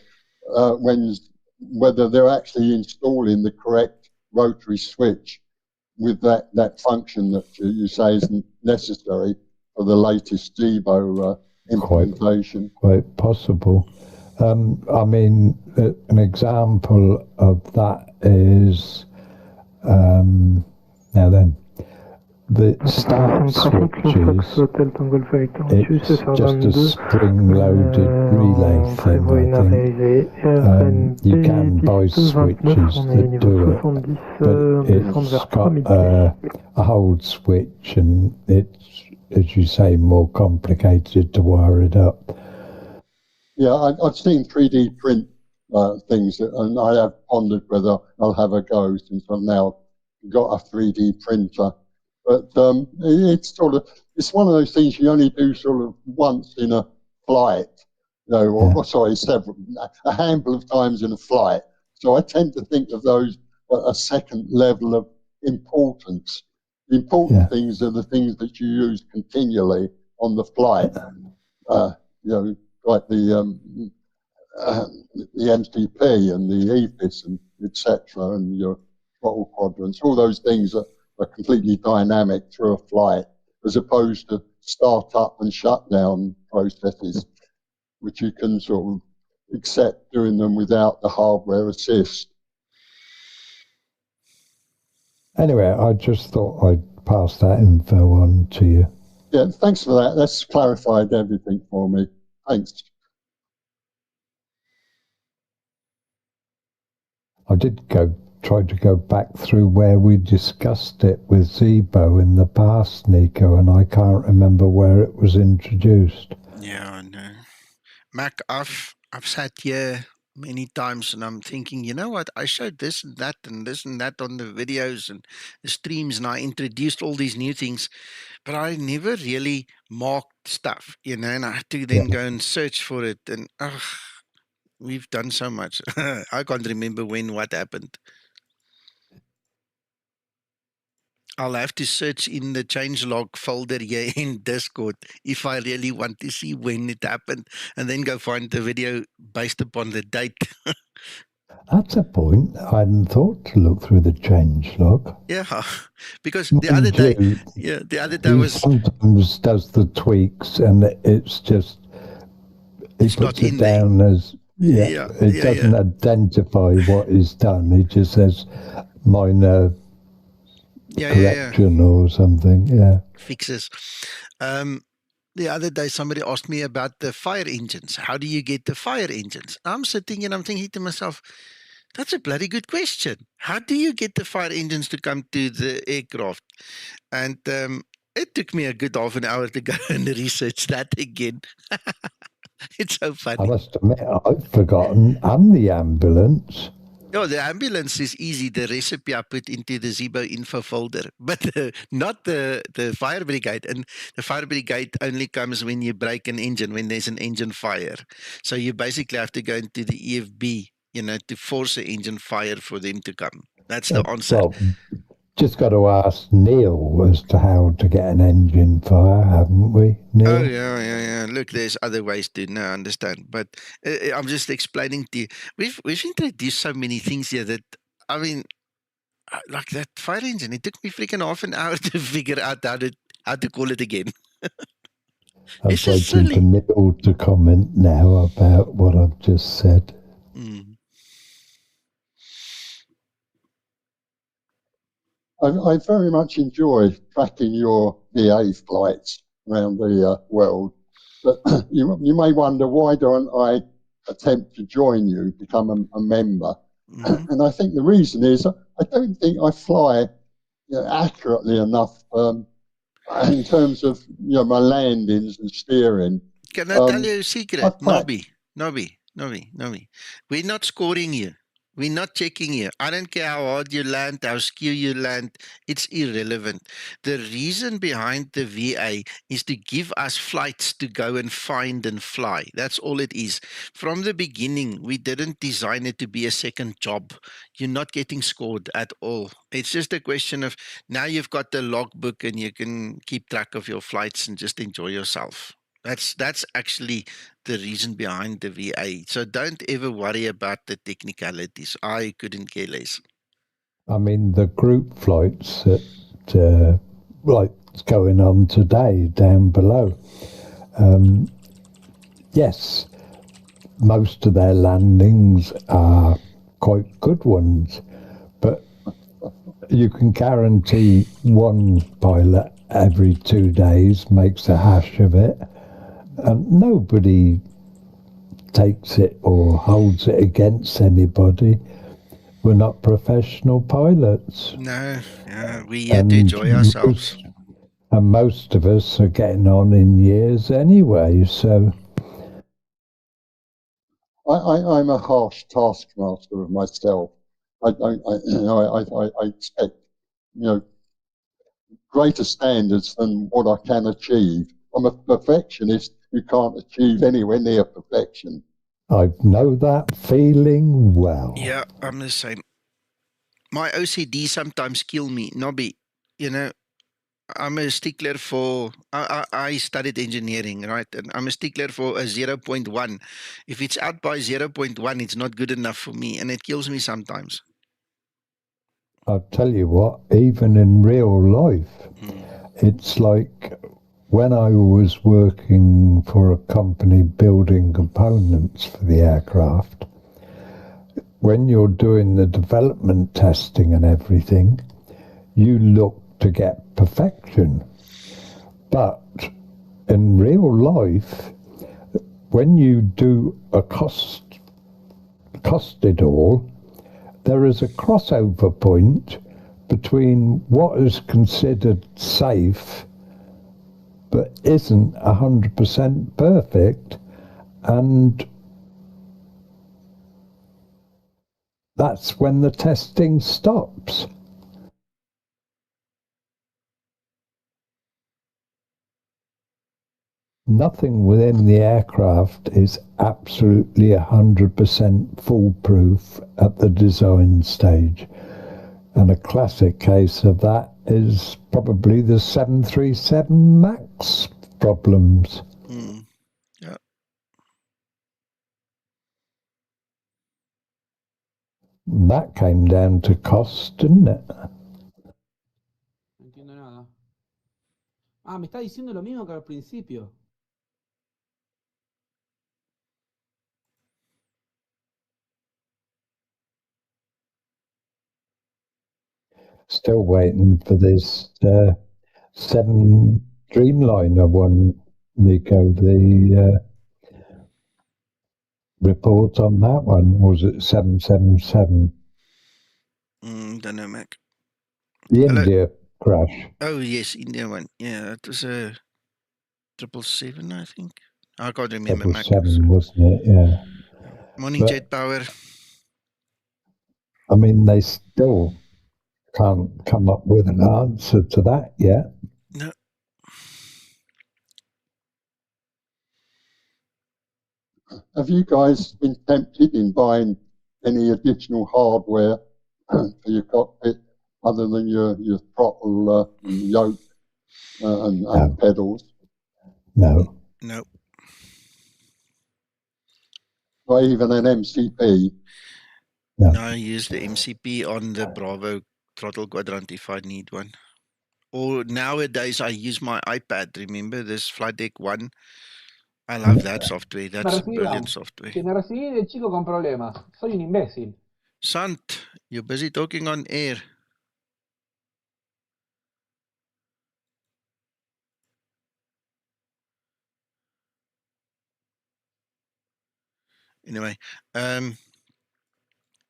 whether they're actually installing the correct rotary switch with that function that you say isn't necessary for the latest Zibomod implementation. Quite possible. I mean, an example of that is, now then, the start switches, it's just a spring-loaded relay thing, I think. You can buy switches that do it, but it's got a hold switch, and it's, as you say, more complicated to wire it up. Yeah, I've seen 3D print things, and I have pondered whether I'll have a go since I've now got a 3D printer. But it's it's one of those things you only do sort of once in a flight, you know, or sorry, a handful of times in a flight. So I tend to think of those at a second level of importance. The important things are the things that you use continually on the flight. You know, like the MCP and the EPIS and etc. and your throttle quadrants, all those things are completely dynamic through a flight, as opposed to start up and shut down processes, which you can sort of accept doing them without the hardware assist. Anyway, I just thought I'd pass that info on to you. Yeah, thanks for that. That's clarified everything for me. Thanks. I did try to go back through where we discussed it with Zibo in the past, Nico, and I can't remember where it was introduced. Yeah, I know. Mac, I've sat here many times and I'm thinking, you know what, I showed this and that on the videos and the streams, and I introduced all these new things, but I never really marked stuff, you know, and I had to then go and search for it, and we've done so much. I can't remember what happened. I'll have to search in the changelog folder here in Discord if I really want to see when it happened, and then go find the video based upon the date. That's a point. I hadn't thought to look through the changelog. Yeah, because the other day was sometimes does the tweaks, and it's just he puts it down as it doesn't identify what is done. It just says minor correction or something. Yeah, fixes. The other day, somebody asked me about the fire engines. How do you get the fire engines? I'm sitting and I'm thinking to myself, that's a bloody good question. How do you get the fire engines to come to the aircraft? And it took me a good half an hour to go and research that again. It's so funny. I must admit, I've forgotten. And the ambulance. No, the ambulance is easy. The recipe I put into the Zibo info folder, but not the fire brigade. And the fire brigade only comes when you break an engine, when there's an engine fire. So you basically have to go into the EFB, you know, to force an engine fire for them to come. That's the answer. Well, just got to ask Neil as to how to get an engine fire, haven't we, Neil? Oh, yeah. Look, there's other ways to understand. But I'm just explaining to you. We've introduced so many things here that, I mean, like that fire engine, it took me freaking half an hour to figure out how to call it again. I'm waiting for Neil to comment now about what I've just said. I very much enjoy tracking your VA flights around the world. But you may wonder, why don't I attempt to join you, become a member? And I think the reason is I don't think I fly accurately enough in terms of my landings and steering. Can I tell you a secret? Nobby. We're not scoring you. We're not checking you. I don't care how hard you land, how skew you land. It's irrelevant. The reason behind the VA is to give us flights to go and find and fly. That's all it is. From the beginning, we didn't design it to be a second job. You're not getting scored at all. It's just a question of now you've got the logbook and you can keep track of your flights and just enjoy yourself. That's actually the reason behind the VA. So don't ever worry about the technicalities. I couldn't care less. I mean, the group flights that like going on today down below, yes, most of their landings are quite good ones, but you can guarantee one pilot every 2 days makes a hash of it, and nobody takes it or holds it against anybody. We're not professional pilots. No, yeah, we're here to enjoy ourselves. And most of us are getting on in years anyway, so... I'm a harsh taskmaster of myself. I expect, greater standards than what I can achieve. I'm a perfectionist who can't achieve anywhere near perfection. I know that feeling well. Yeah, I'm the same. My OCD sometimes kill me. Nobby, I'm a stickler for, I studied engineering, right? And I'm a stickler for a 0.1. If it's out by 0.1, it's not good enough for me, and it kills me sometimes. I'll tell you what, even in real life, it's like when I was working for a company building components for the aircraft, when you're doing the development testing and everything, you look to get perfection. But in real life, when you do a costed all, there is a crossover point between what is considered safe but isn't 100% perfect, and that's when the testing stops. Nothing within the aircraft is absolutely 100% foolproof at the design stage. And a classic case of that is probably the 737 MAX problems. Yeah. That came down to cost, didn't it? No entiendo nada. Ah, me está diciendo lo mismo que al principio. Still waiting for this 7 Dreamliner one, Nico. The report on that one, or was it 777? Don't know, Mac. The India crash. Oh, yes, India one. Yeah, it was a 777, I think. I can't remember, Mac. 777, wasn't it? Yeah. Morning, Jet Power. I mean, they still can't come up with an answer to that yet. No. Have you guys been tempted in buying any additional hardware for your cockpit other than your throttle yoke and pedals? No. No. Or even an MCP? No. I use the MCP on the Bravo throttle quadrant if I need one. Or nowadays I use my iPad. Remember this Flight Deck 1? I love that software. That's brilliant software. Que me recibí de chico con problemas. Soy un imbécil. Sant, you're busy talking on air. Anyway,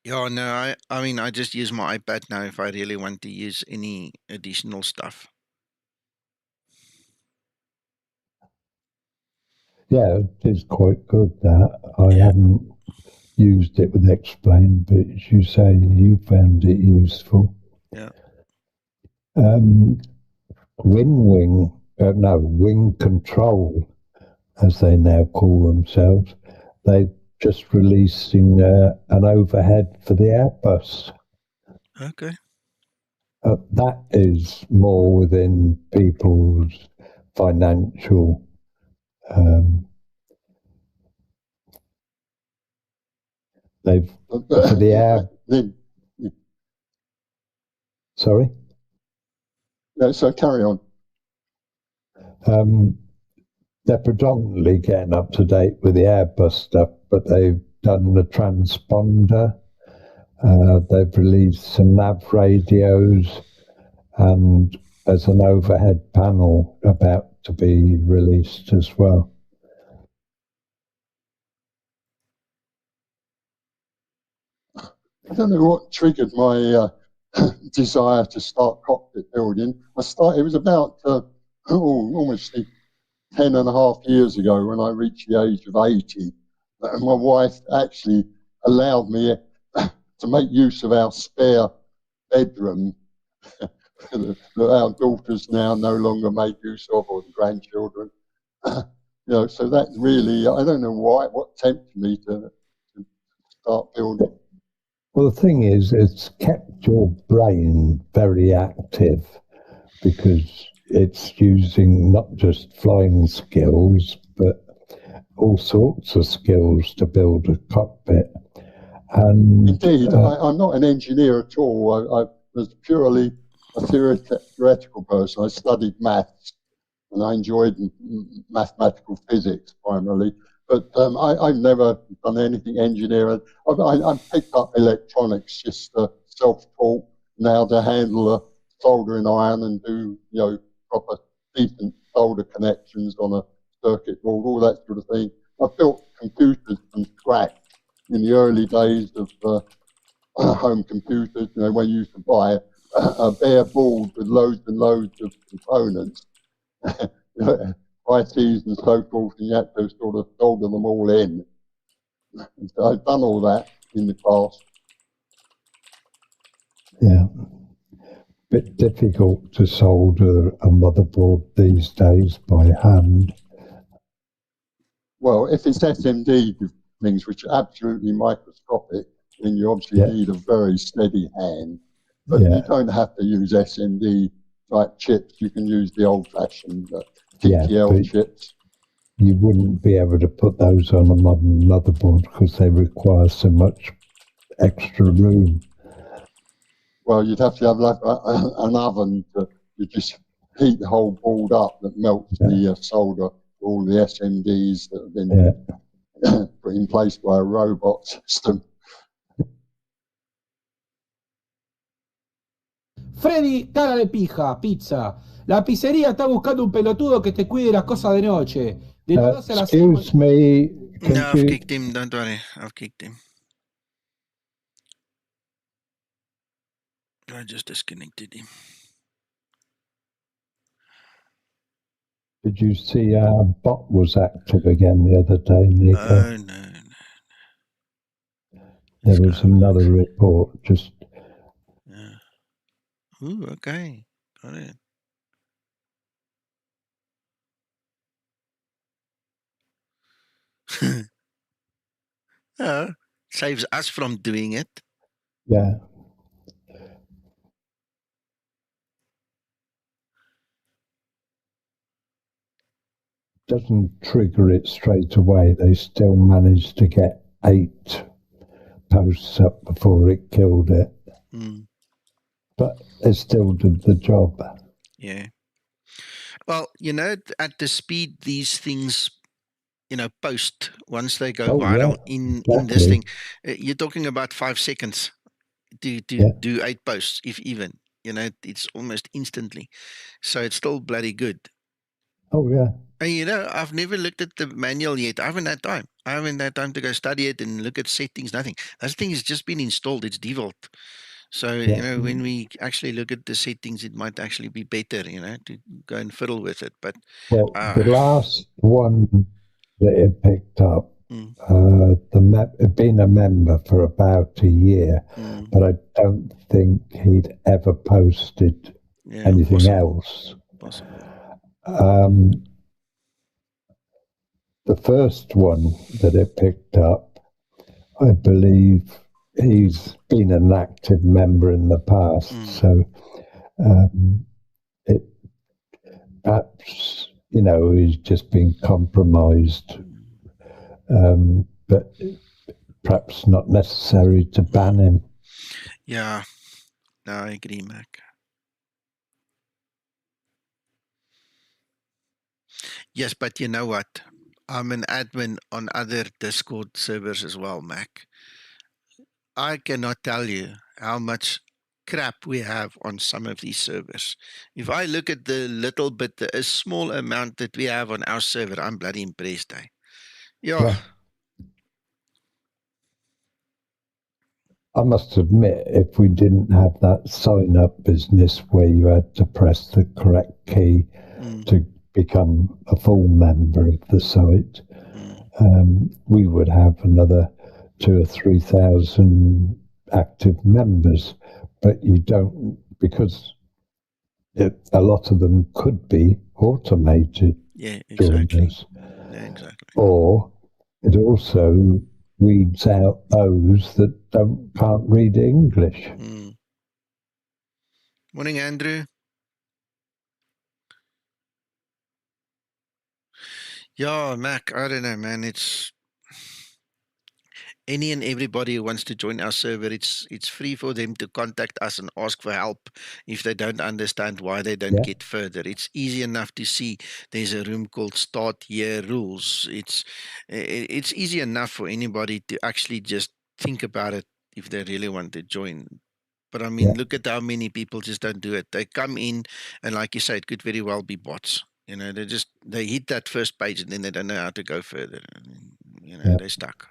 yeah, no, I mean, I just use my iPad now if I really want to use any additional stuff. Yeah, it is quite good, that. I haven't used it with Explain, but as you say, you found it useful. Yeah. Wing Control, as they now call themselves, they're just releasing an overhead for the Airbus. Okay. That is more within people's financial they've for the air. Sorry? No, so carry on. they're predominantly getting up to date with the Airbus stuff, but they've done the transponder. They've released some nav radios, and there's an overhead panel about to be released as well. I don't know what triggered my desire to start cockpit building. It was about almost 10.5 years ago when I reached the age of 80. And my wife actually allowed me to make use of our spare bedroom that our daughters now no longer make use of, or the grandchildren. So that really, I don't know what tempted me to start building. Well, the thing is, it's kept your brain very active because it's using not just flying skills, but all sorts of skills to build a cockpit. And indeed, I'm not an engineer at all. I was purely a theoretical person. I studied maths, and I enjoyed mathematical physics primarily. But I've never done anything engineering. I picked up electronics, just self-taught, now to handle a soldering iron and do proper decent solder connections on a circuit board, all that sort of thing. I built computers from scratch in the early days of home computers. When you used to buy a bare board with loads and loads of components. ICs and so forth, and you had to sort of solder them all in. And so I've done all that in the past. Yeah. Bit difficult to solder a motherboard these days by hand. Well, if it's SMD things which are absolutely microscopic, then you obviously need a very steady hand. But you don't have to use SMD type chips. You can use the old-fashioned TTL chips. You wouldn't be able to put those on a modern motherboard because they require so much extra room. Well, you'd have to have like an oven you just heat the whole board up that melts the solder, all the SMDs that have been put in place by a robot system. Freddy, cara de pija, pizza. La pizzería está buscando un pelotudo que te cuide las cosas de noche. De las 12 a las 6. Excuse me. No, I've kicked him. Don't worry. I've kicked him. I just disconnected him. Did you see our bot was active again the other day, Nico? Oh, no. There was another report just... Yeah. Ooh, okay. Got it. Saves us from doing it. Yeah. Doesn't trigger it straight away. They still managed to get 8 posts up before it killed it. But it still did the job. Yeah. Well, at the speed these things, post once they go viral in this thing, you're talking about 5 seconds to do 8 posts, if even. It's almost instantly. So it's still bloody good. Oh, yeah. And, I've never looked at the manual yet. I haven't had time. I haven't had time to go study it and look at settings, nothing. That thing has just been installed. It's default. So, when we actually look at the settings, it might actually be better, to go and fiddle with it. But well, the last one that it picked up, had been a member for about a year, but I don't think he'd ever posted anything else. Possible. The first one that it picked up, I believe he's been an active member in the past, so it perhaps, he's just been compromised, but perhaps not necessary to ban him. Yeah, no, I agree, Mac. Yes, but you know what? I'm an admin on other Discord servers as well, Mac. I cannot tell you how much crap we have on some of these servers. If I look at the little bit, a small amount that we have on our server, I'm bloody impressed. Yeah. I must admit, if we didn't have that sign-up business where you had to press the correct key to become a full member of the site, we would have another 2,000 or 3,000 active members. But you don't, because a lot of them could be automated joiners. Yeah, exactly. Or it also weeds out those that can't read English. Morning, Andrew. Yeah, Mac, I don't know, man. It's any and everybody who wants to join our server. It's free for them to contact us and ask for help if they don't understand why they don't get further. It's easy enough to see there's a room called Start Here Rules. It's easy enough for anybody to actually just think about it if they really want to join. But I mean, look at how many people just don't do it. They come in and, like you say, it could very well be bots. You know, they hit that first page and then they don't know how to go further. You know, they're stuck.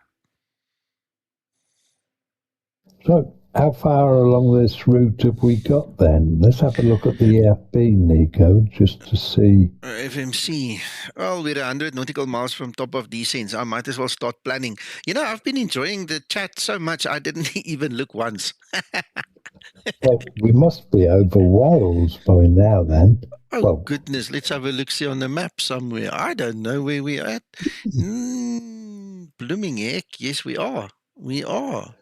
So, how far along this route have we got then? Let's have a look at the EFB, Nico, just to see. FMC. Well, we're 100 nautical miles from top of descents. I might as well start planning. You know, I've been enjoying the chat so much, I didn't even look once. Well, we must be over Wales by now then. Oh, goodness. Let's have a look-see on the map somewhere. I don't know where we're at. Blooming heck. Yes, we are. We are.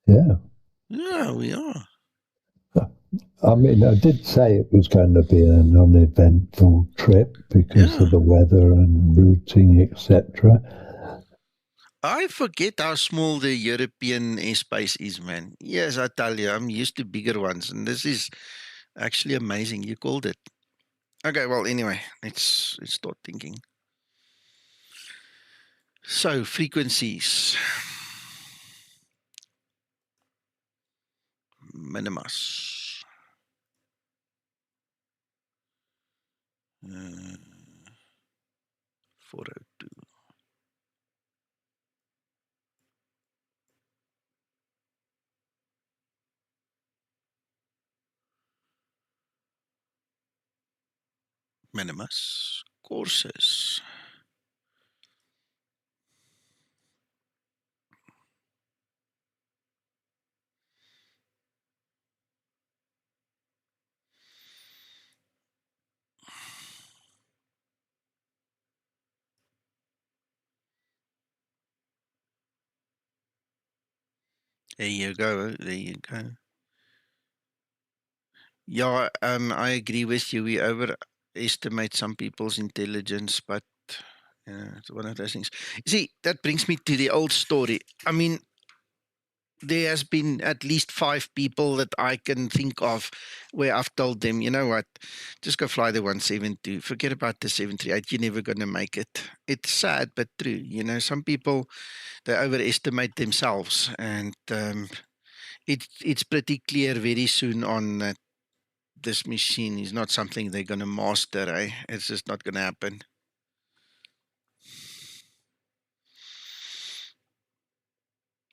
Yeah. Yeah, we are. I mean, I did say it was going to be a non-eventful trip because of the weather and routing, etc. I forget how small the European airspace is, man. Yes, I tell you, I'm used to bigger ones, and this is actually amazing. You called it. Okay, well, anyway, let's start thinking. So, frequencies. Minimus. 402. Minimus. Courses. There you go. There you go. Yeah, I agree with you. We overestimate some people's intelligence, but it's one of those things. You see, that brings me to the old story. I mean, there has been at least 5 people that I can think of where I've told them, you know what, just go fly the 172. Forget about the 738. You're never going to make it. It's sad, but true. You know, some people, they overestimate themselves. And it's pretty clear very soon on that this machine is not something they're going to master. It's just not going to happen.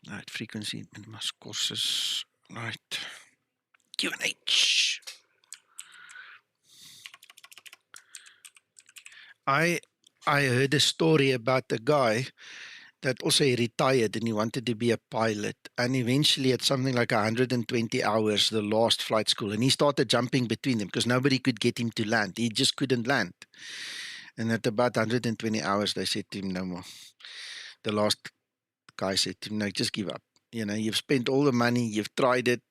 Right, frequency, minimus courses. Right. QNH. I heard a story about a guy that also retired and he wanted to be a pilot. And eventually at something like 120 hours, the last flight school, and he started jumping between them because nobody could get him to land. He just couldn't land. And at about 120 hours, they said to him, no more. The last guy said to him, no, just give up. You know, you've spent all the money, you've tried it.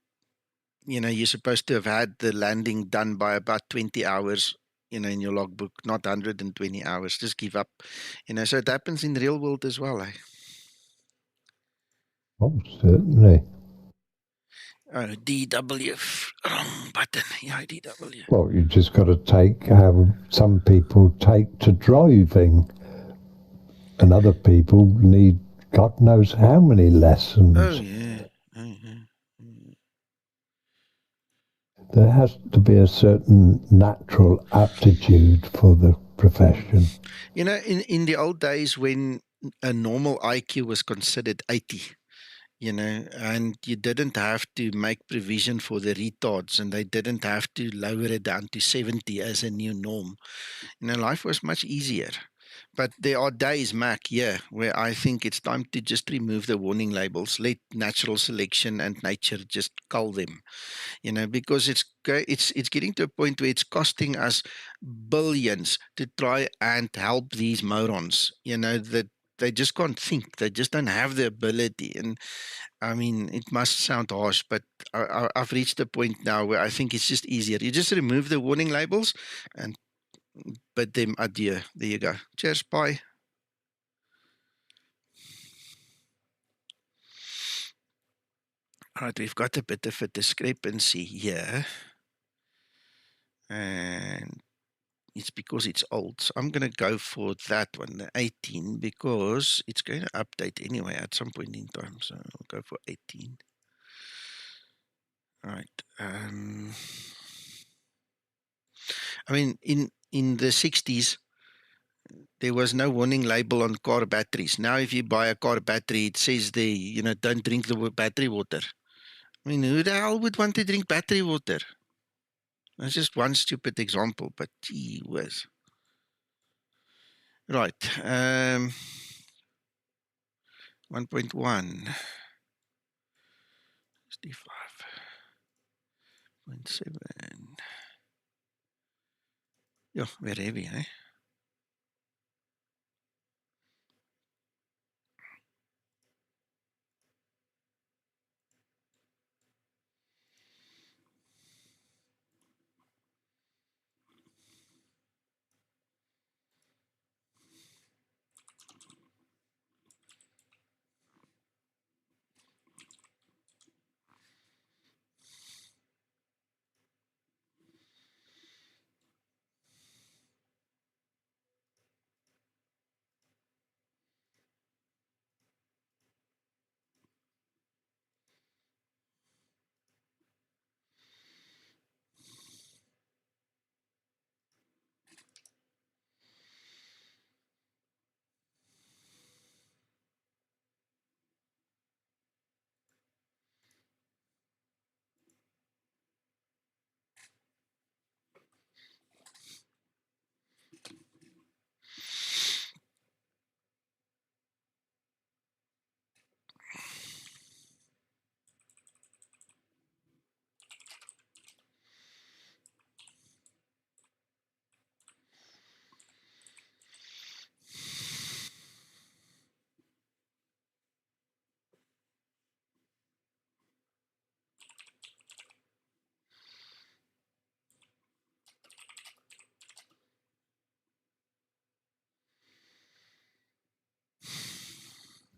You know, you're supposed to have had the landing done by about 20 hours, you know, in your logbook, not 120 hours. Just give up. You know, so it happens in the real world as well, eh? Oh, certainly. Oh, DW, wrong button, EIDW. Well, you just got to take how some people take to driving, and other people need God knows how many lessons. Oh, yeah. Oh, yeah. There has to be a certain natural aptitude for the profession. You know, in the old days when a normal IQ was considered 80, you know, and you didn't have to make provision for the retards, and they didn't have to lower it down to 70 as a new norm. You know, life was much easier. But there are days, Mac, yeah, where I think it's time to just remove the warning labels, let natural selection and nature just cull them, you know, because it's getting to a point where it's costing us billions to try and help these morons, you know, that they just can't think. They just don't have the ability. And I mean, it must sound harsh, but I've reached a point now where I think it's just easier. You just remove the warning labels and bid them adieu. There you go. Cheers, bye. All right, we've got a bit of a discrepancy here. And it's because it's old. So I'm going to go for that one, the 18, because it's going to update anyway at some point in time. So I'll go for 18. All right. I mean, in the 60s, there was no warning label on car batteries. Now, if you buy a car battery, it says there, you know, don't drink the battery water. I mean, who the hell would want to drink battery water? That's just one stupid example, but gee whiz. Right. 1.1. 65.7. Yeah, very heavy, eh?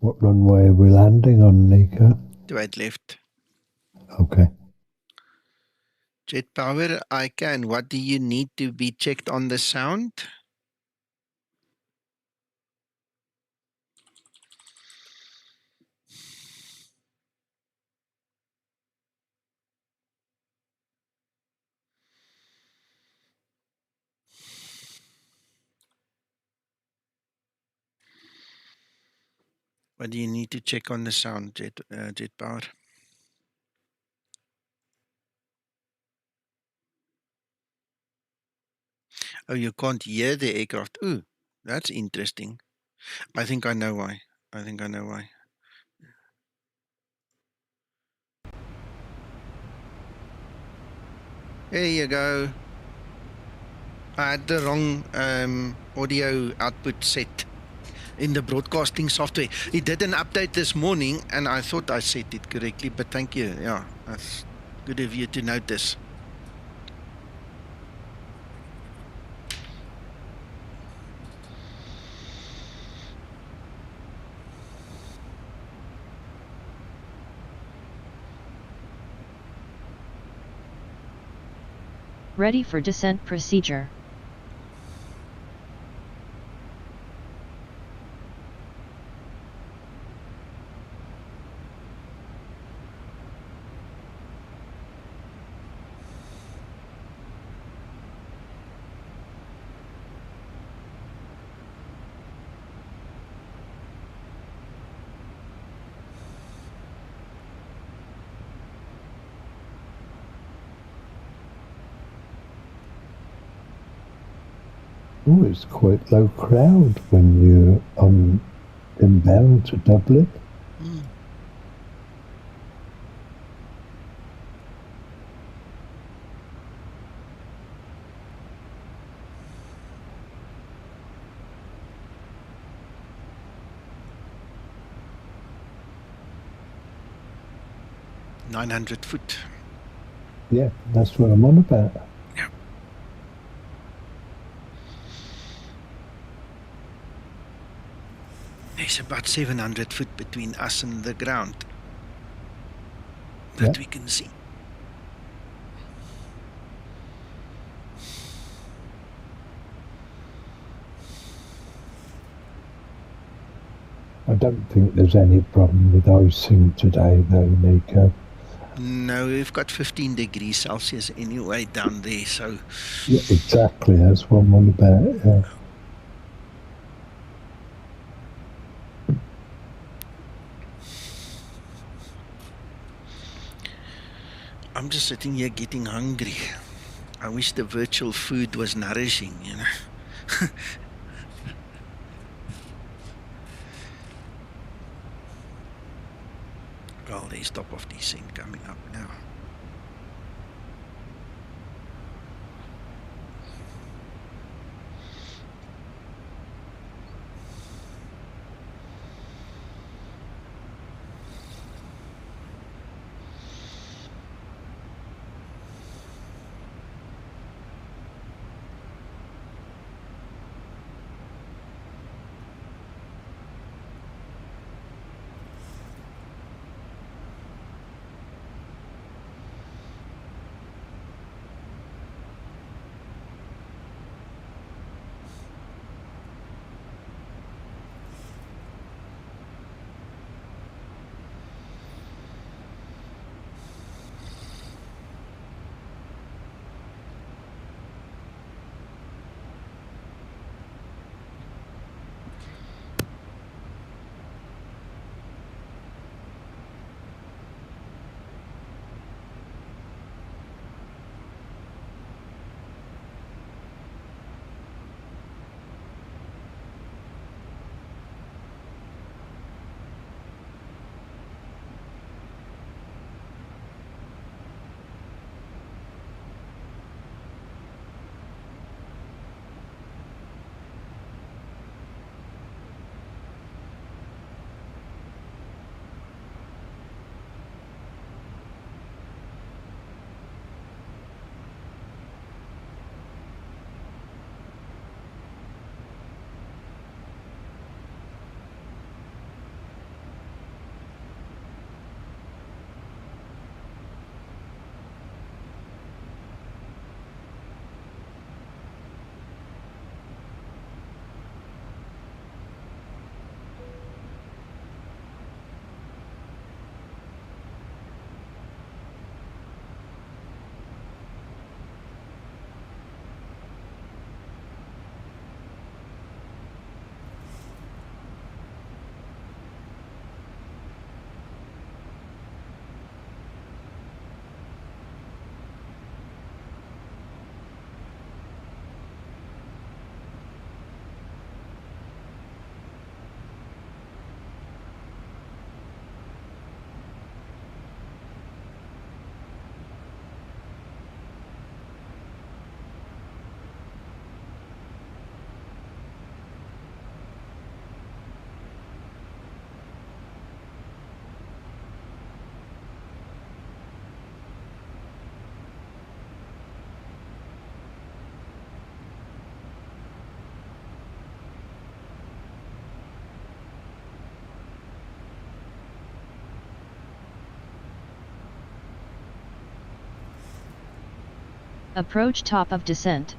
What runway are we landing on, Nico? 28 left. Okay. Jet power, I can. What do you need to be checked on the sound? What do you need to check on the sound, jet power? Oh, you can't hear the aircraft. Ooh, that's interesting. I think I know why. I think I know why. There you go. I had the wrong audio output set in the broadcasting software. It did an update this morning, and I thought I set it correctly, but thank you. Yeah, that's good of you to notice. Ready for descent procedure. Oh, it's quite low crowd when you're inbound to Dublin. Mm. $900 Yeah, that's what I'm on about. Yeah. There's about $700 between us and the ground that we can see. I don't think there's any problem with icing today, though, Nico. No, we've got 15 degrees Celsius anyway down there, so... Yeah, exactly, that's what I'm on about, yeah. I'm just sitting here getting hungry. I wish the virtual food was nourishing, you know. Well, there's top of descent coming up now. Approach top of descent.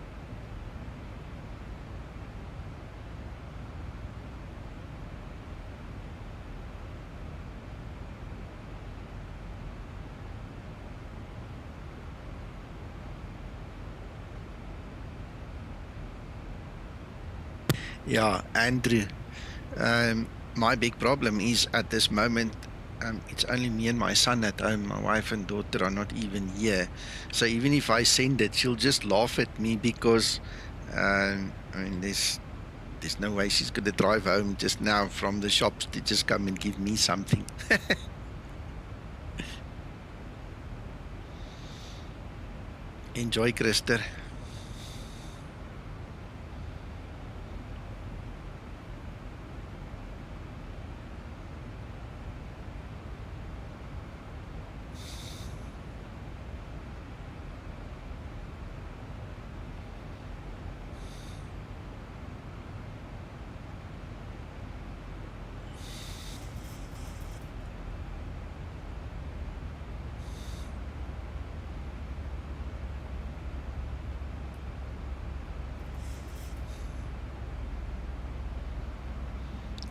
Yeah, Andrew, my big problem is at this moment, it's only me and my son at home. My wife and daughter are not even here. So even if I send it, she'll just laugh at me because, I mean, there's no way she's going to drive home just now from the shops to just come and give me something. Enjoy, Christer.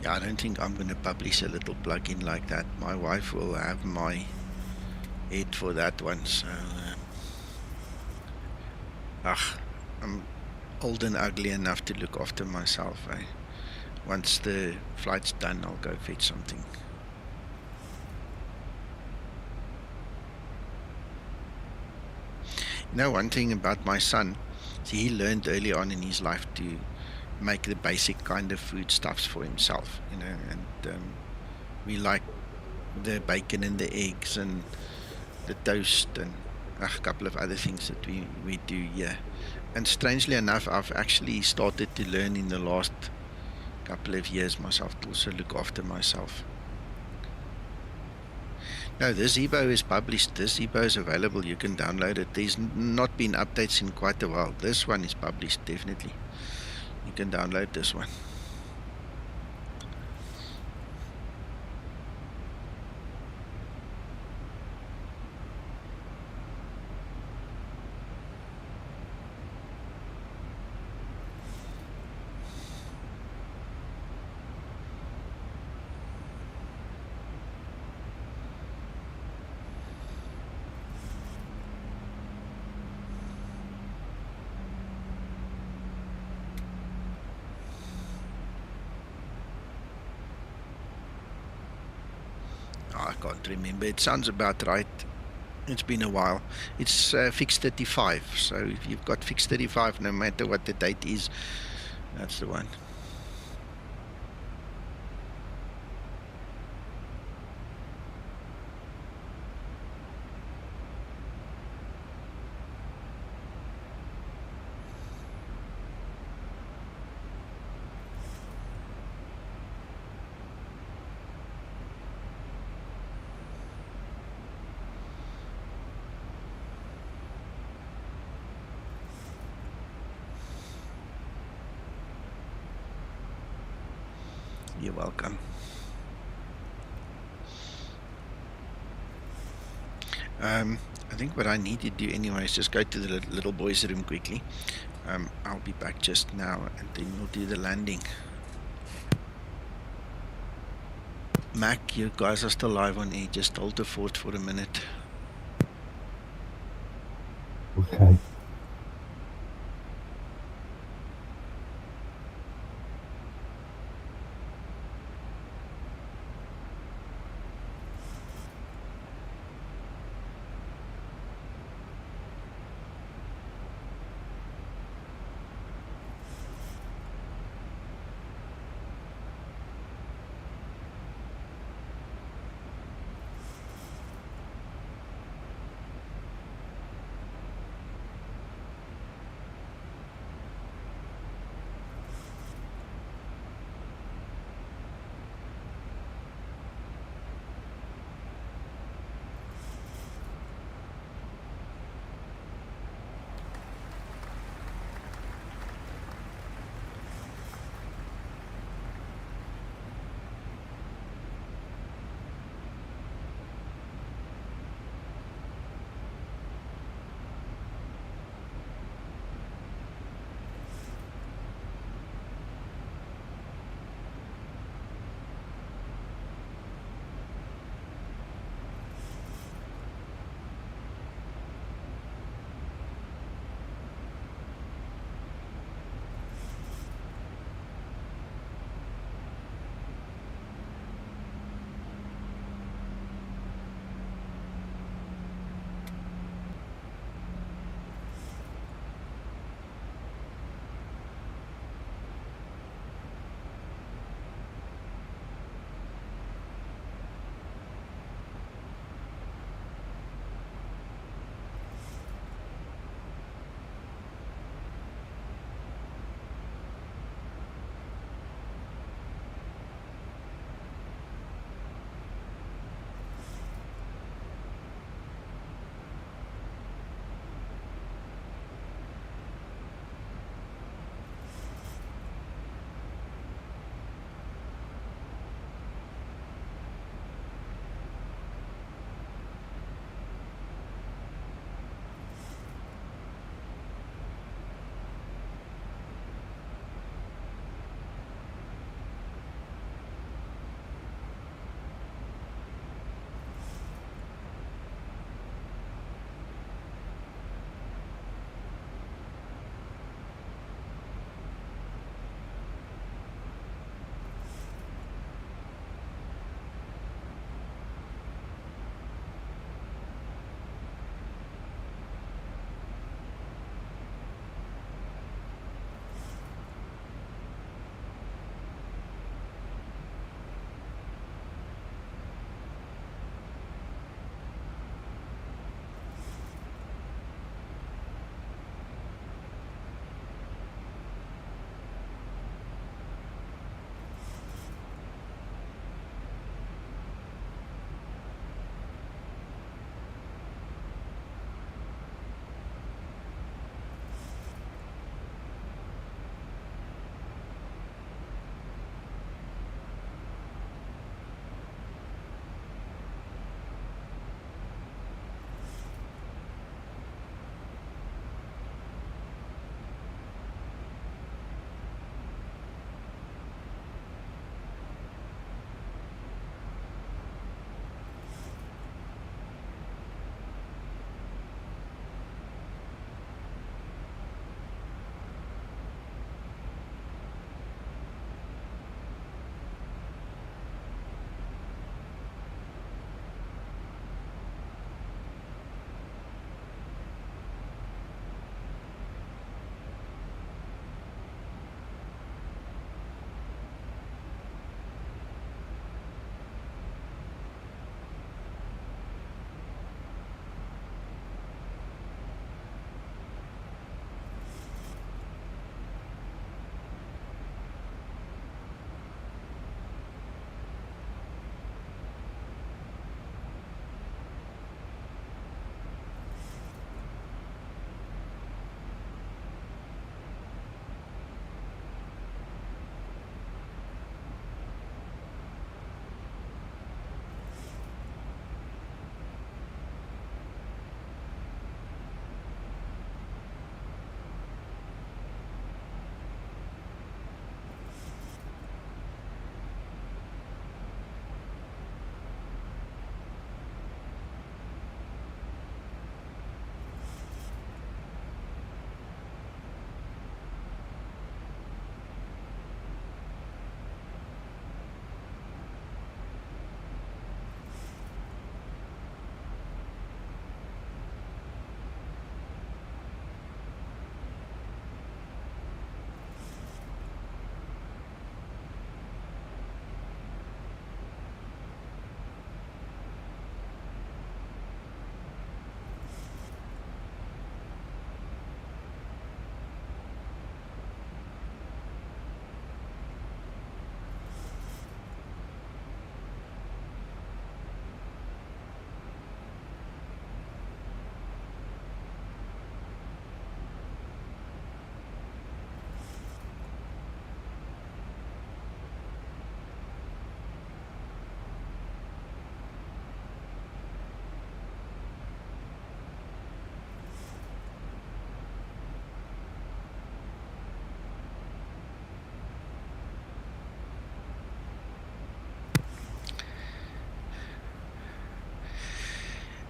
Yeah, I don't think I'm going to publish a little plugin like that. My wife will have my head for that one. So, I'm old and ugly enough to look after myself. Once the flight's done, I'll go fetch something. You know, one thing about my son, he learned early on in his life to make the basic kind of foodstuffs for himself, you know, and we like the bacon and the eggs and the toast and a couple of other things that we do here. And strangely enough, I've actually started to learn in the last couple of years myself to also look after myself. No, this Zibo is published. This Zibo is available. You can download it. There's not been updates in quite a while. This one is published, definitely. You can download this one. I can't remember. It sounds about right. It's been a while. It's fixed 35. So if you've got fixed 35, no matter what the date is, that's the one. You're welcome. I think what I need to do anyway is just go to the little boy's room quickly. I'll be back just now and then we'll do the landing. Mac, you guys are still live on air. Just hold the fort for a minute. Okay.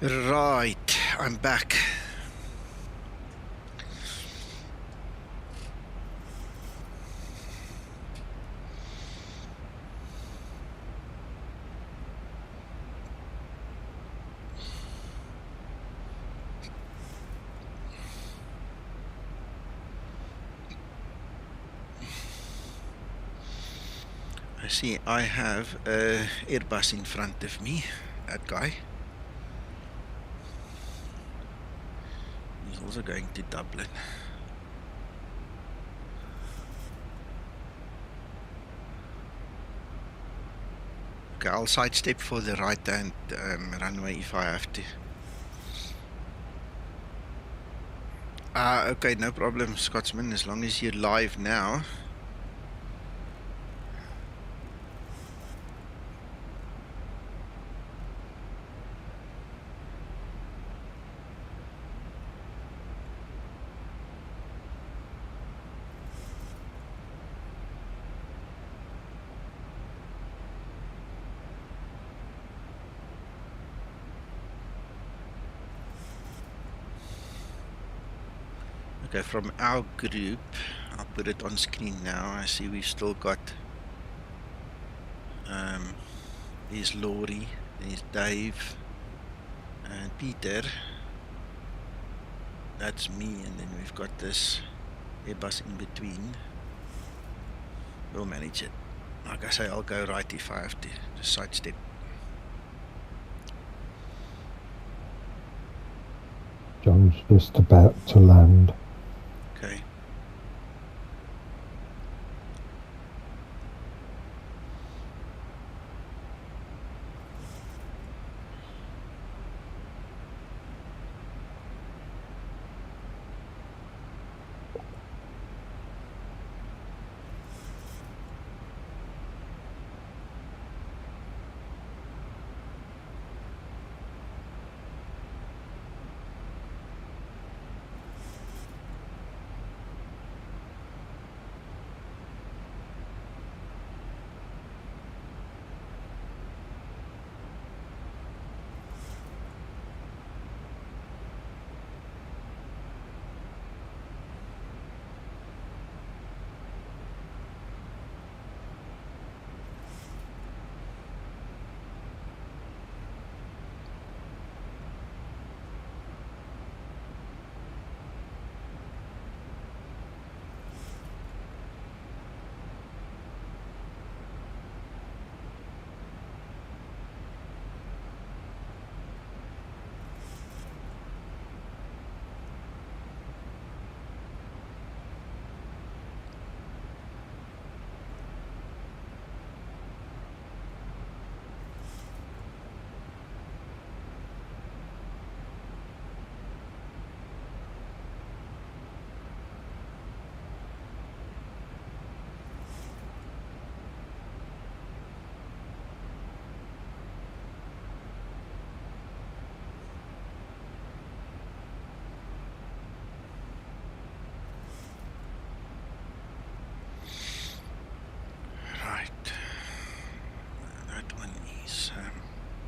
Right, I'm back. I see I have a Airbus in front of me, that guy. He's also going to Dublin. Okay, I'll sidestep for the right-hand runway if I have to. Okay, no problem, Scotsman, as long as you're live now. Okay, from our group, I'll put it on screen now. I see we've still got there's Laurie, there's Dave, and Peter. That's me, and then we've got this Airbus in between. We'll manage it. Like I say, I'll go right if I have to, just sidestep. John's just about to land. Okay.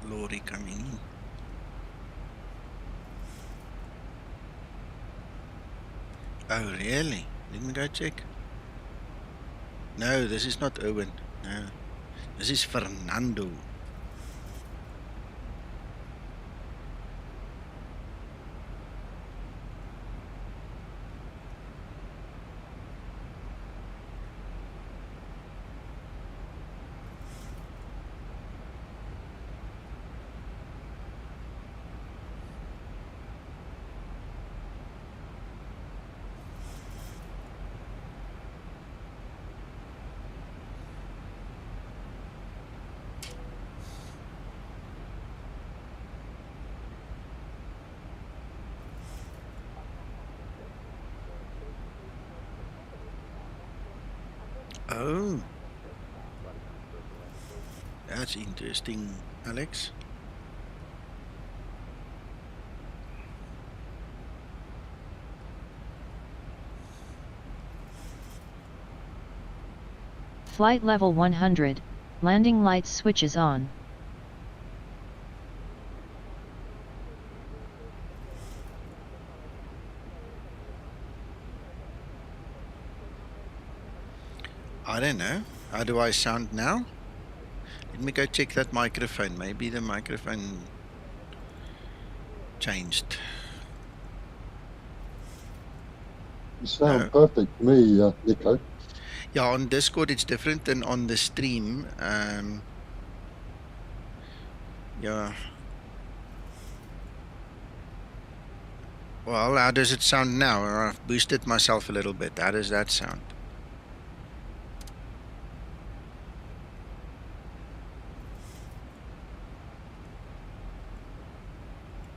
Laurie coming in. Oh, really? Let me go check. No, this is not Owen. No, this is Fernando. Oh, that's interesting, Alex. Flight level 100, landing lights switches on. I don't know. How do I sound now? Let me go check that microphone. Maybe the microphone changed. You sound perfect to me, Nico. Yeah, on Discord it's different than on the stream. Yeah. Well, how does it sound now? I've boosted myself a little bit. How does that sound?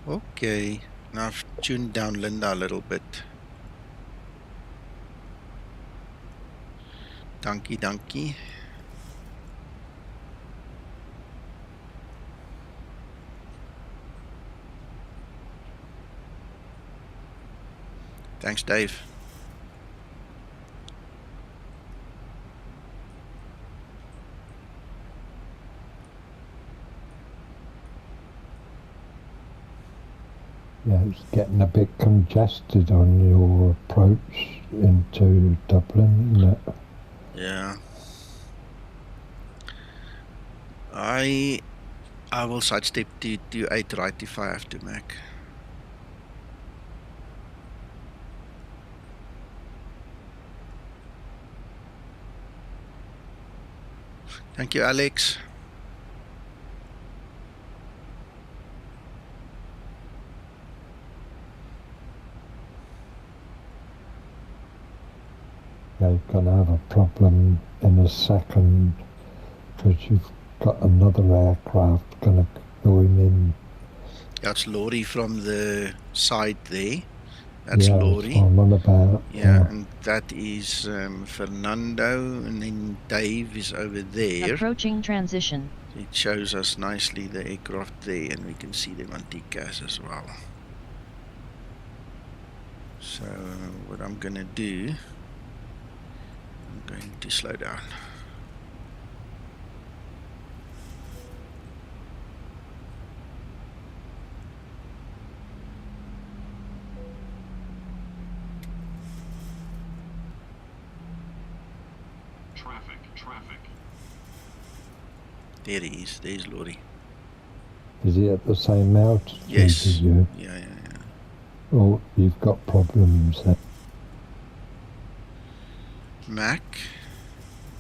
Okay. Now I've tuned down Linda a little bit. Dankie, dankie. Thanks, Dave. Yeah, it's getting a bit congested on your approach into Dublin, isn't it? Yeah. I will sidestep to TEWXI right if I have to, Mac. Thank you, Alex. You're going to have a problem in a second because you've got another aircraft going to going in. That's Laurie from the side there. That's yeah, Laurie. That's what I'm on about. Yeah, and that is Fernando, and then Dave is over there. Approaching transition. It shows us nicely the aircraft there, and we can see them on TCAS as well. So what I'm going to do, I'm going to slow down. Traffic. There he is. There's Laurie. Is he at the same altitude yes. as you? Yeah. Oh, you've got problems there. Mac,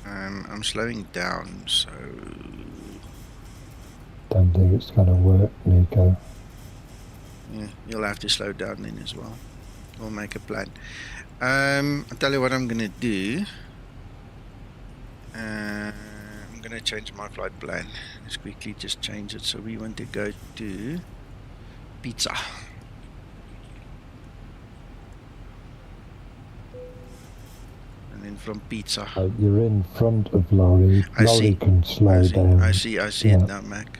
I'm slowing down, so... Don't think it's going to work, Nico. Yeah, you'll have to slow down then as well. We'll make a plan. I'll tell you what I'm going to do. I'm going to change my flight plan. Let's quickly just change it. So we want to go to pizza. And then from pizza. You're in front of Laurie. Laurie can slow down. I see it now, Mac.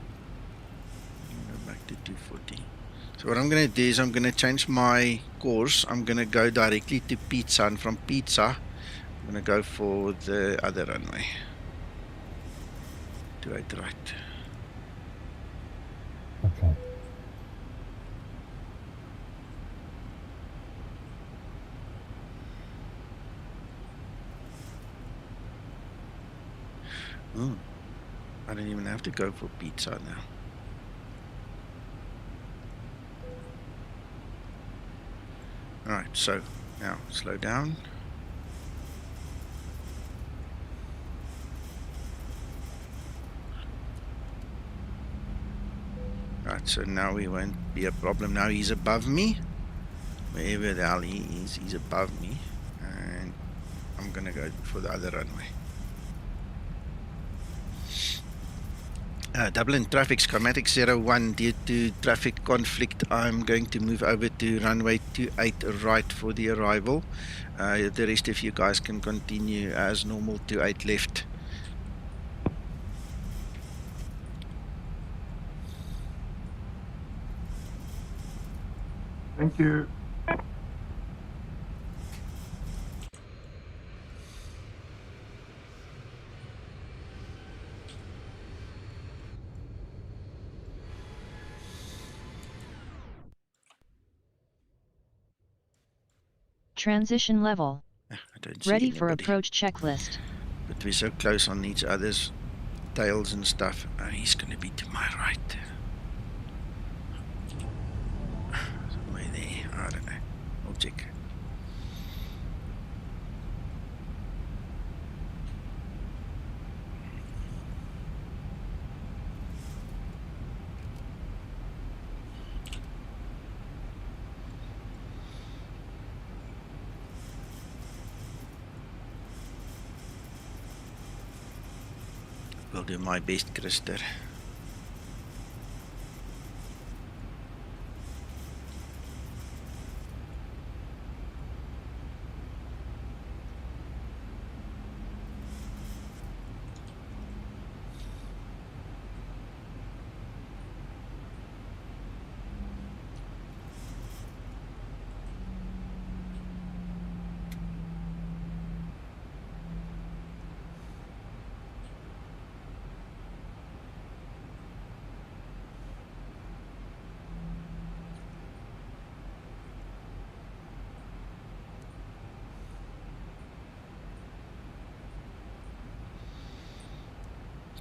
Go back to 240. So what I'm going to do is I'm going to change my course. I'm going to go directly to pizza, and from pizza I'm going to go for the other runway. To right. Okay. Oh, I don't even have to go for pizza now. Alright, so now slow down. Right, so now we won't be a problem. Now he's above me. Wherever the hell he is, he's above me. And I'm going to go for the other runway. Dublin traffic, Skymatix 01. Due to traffic conflict, I'm going to move over to runway 28 right for the arrival. The rest of you guys can continue as normal, 28 left. Thank you. Transition level. I don't see Ready anybody. for approach checklist. But we're so close on each other's tails and stuff. Oh, he's going to be to my right. Somewhere there. I don't know. I'll check. Will do my best, Krister.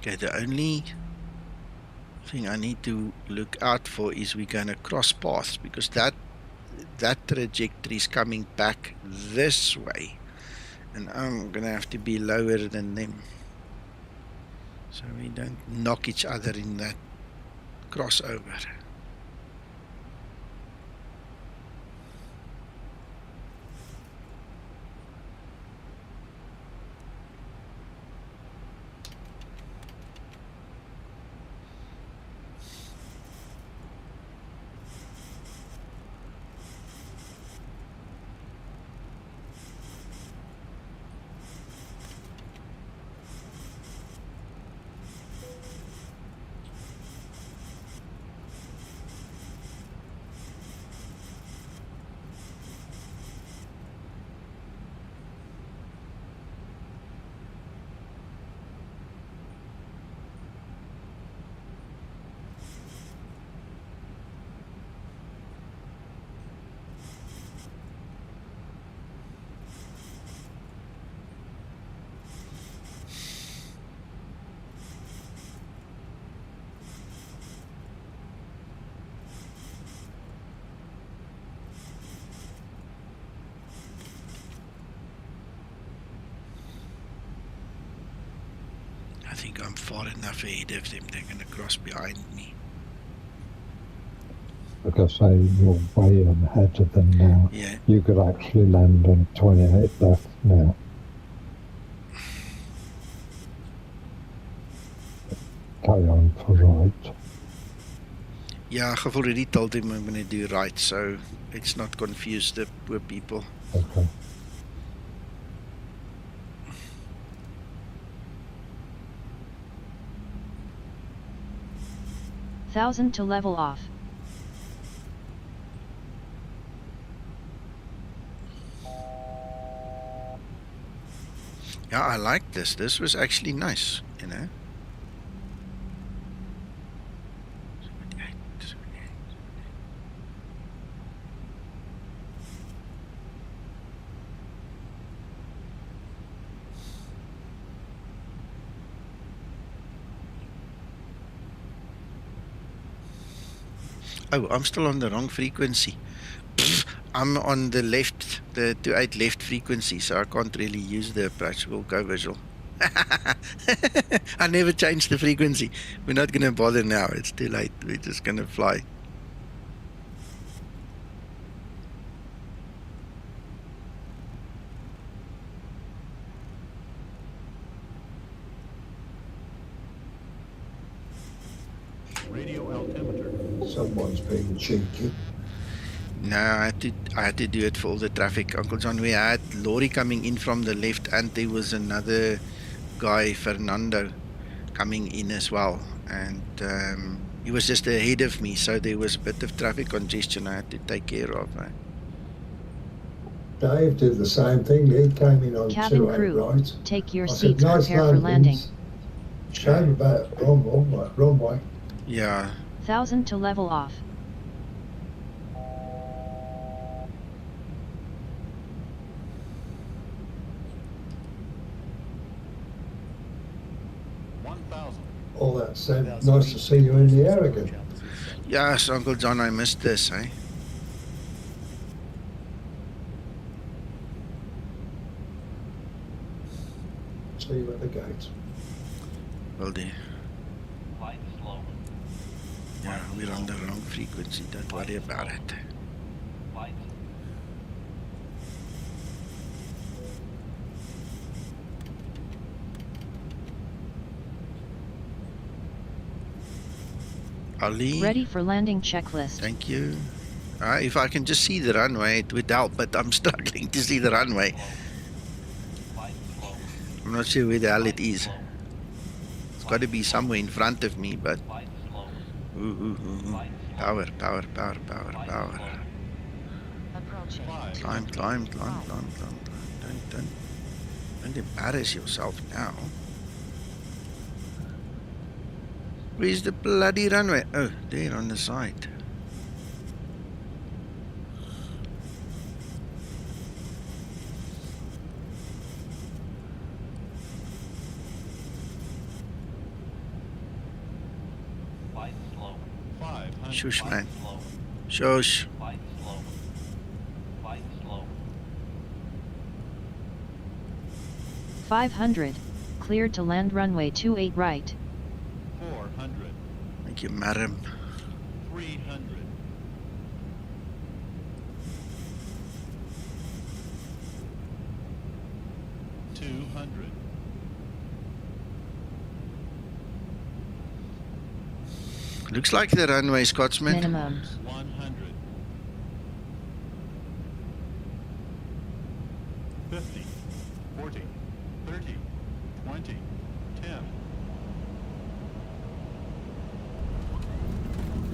Okay, the only thing I need to look out for is we're going to cross paths, because that trajectory is coming back this way, and I'm going to have to be lower than them, so we don't knock each other in that crossover. I think I'm far enough ahead of them. They're going to cross behind me. Like I say, you're way ahead of them now. Yeah. You could actually land on 28 left now. Carry on for right. Yeah, I've already told him I'm going to do right, so it's not confuse the poor people. Okay. Thousand to level off. Yeah, I like this. This was actually nice, you know. Oh, I'm still on the wrong frequency. Pfft, I'm on the left, the 28 left frequency, so I can't really use the approach. We'll go visual. I never changed the frequency. We're not going to bother now. It's too late. We're just going to fly. Radio altimeter. Someone's being cheeky. No, I had to do it for all the traffic. Uncle John, we had lorry coming in from the left, and there was another guy, Fernando, coming in as well. And he was just ahead of me, so there was a bit of traffic congestion I had to take care of. Dave did the same thing. He came in on Cabin 28 crew, right. take your I seats, said, nice prepare for landing. Shame about wrong way. Yeah. 1000 to level off. nice to see you in the air again. Yes, Uncle John, I missed this, eh? See you at the gate. Will do. Yeah, we're on the wrong frequency, don't worry about it. Ali. Ready for landing checklist. Thank you. If I can just see the runway, it would help, but I'm struggling to see the runway. I'm not sure where the hell it is. It's got to be somewhere in front of me, but... Power, power, power, power, power. Climb, climb, climb, climb, climb. Don't embarrass yourself now. Where's the bloody runway? Oh, there on the side. Shush, man. Shush. 500. Cleared to land runway 28 right. 400. Thank you, madam. 300. 200. Looks like the runway, Scotsman. Minimum. 100. 50. 40. 30. 20. 10.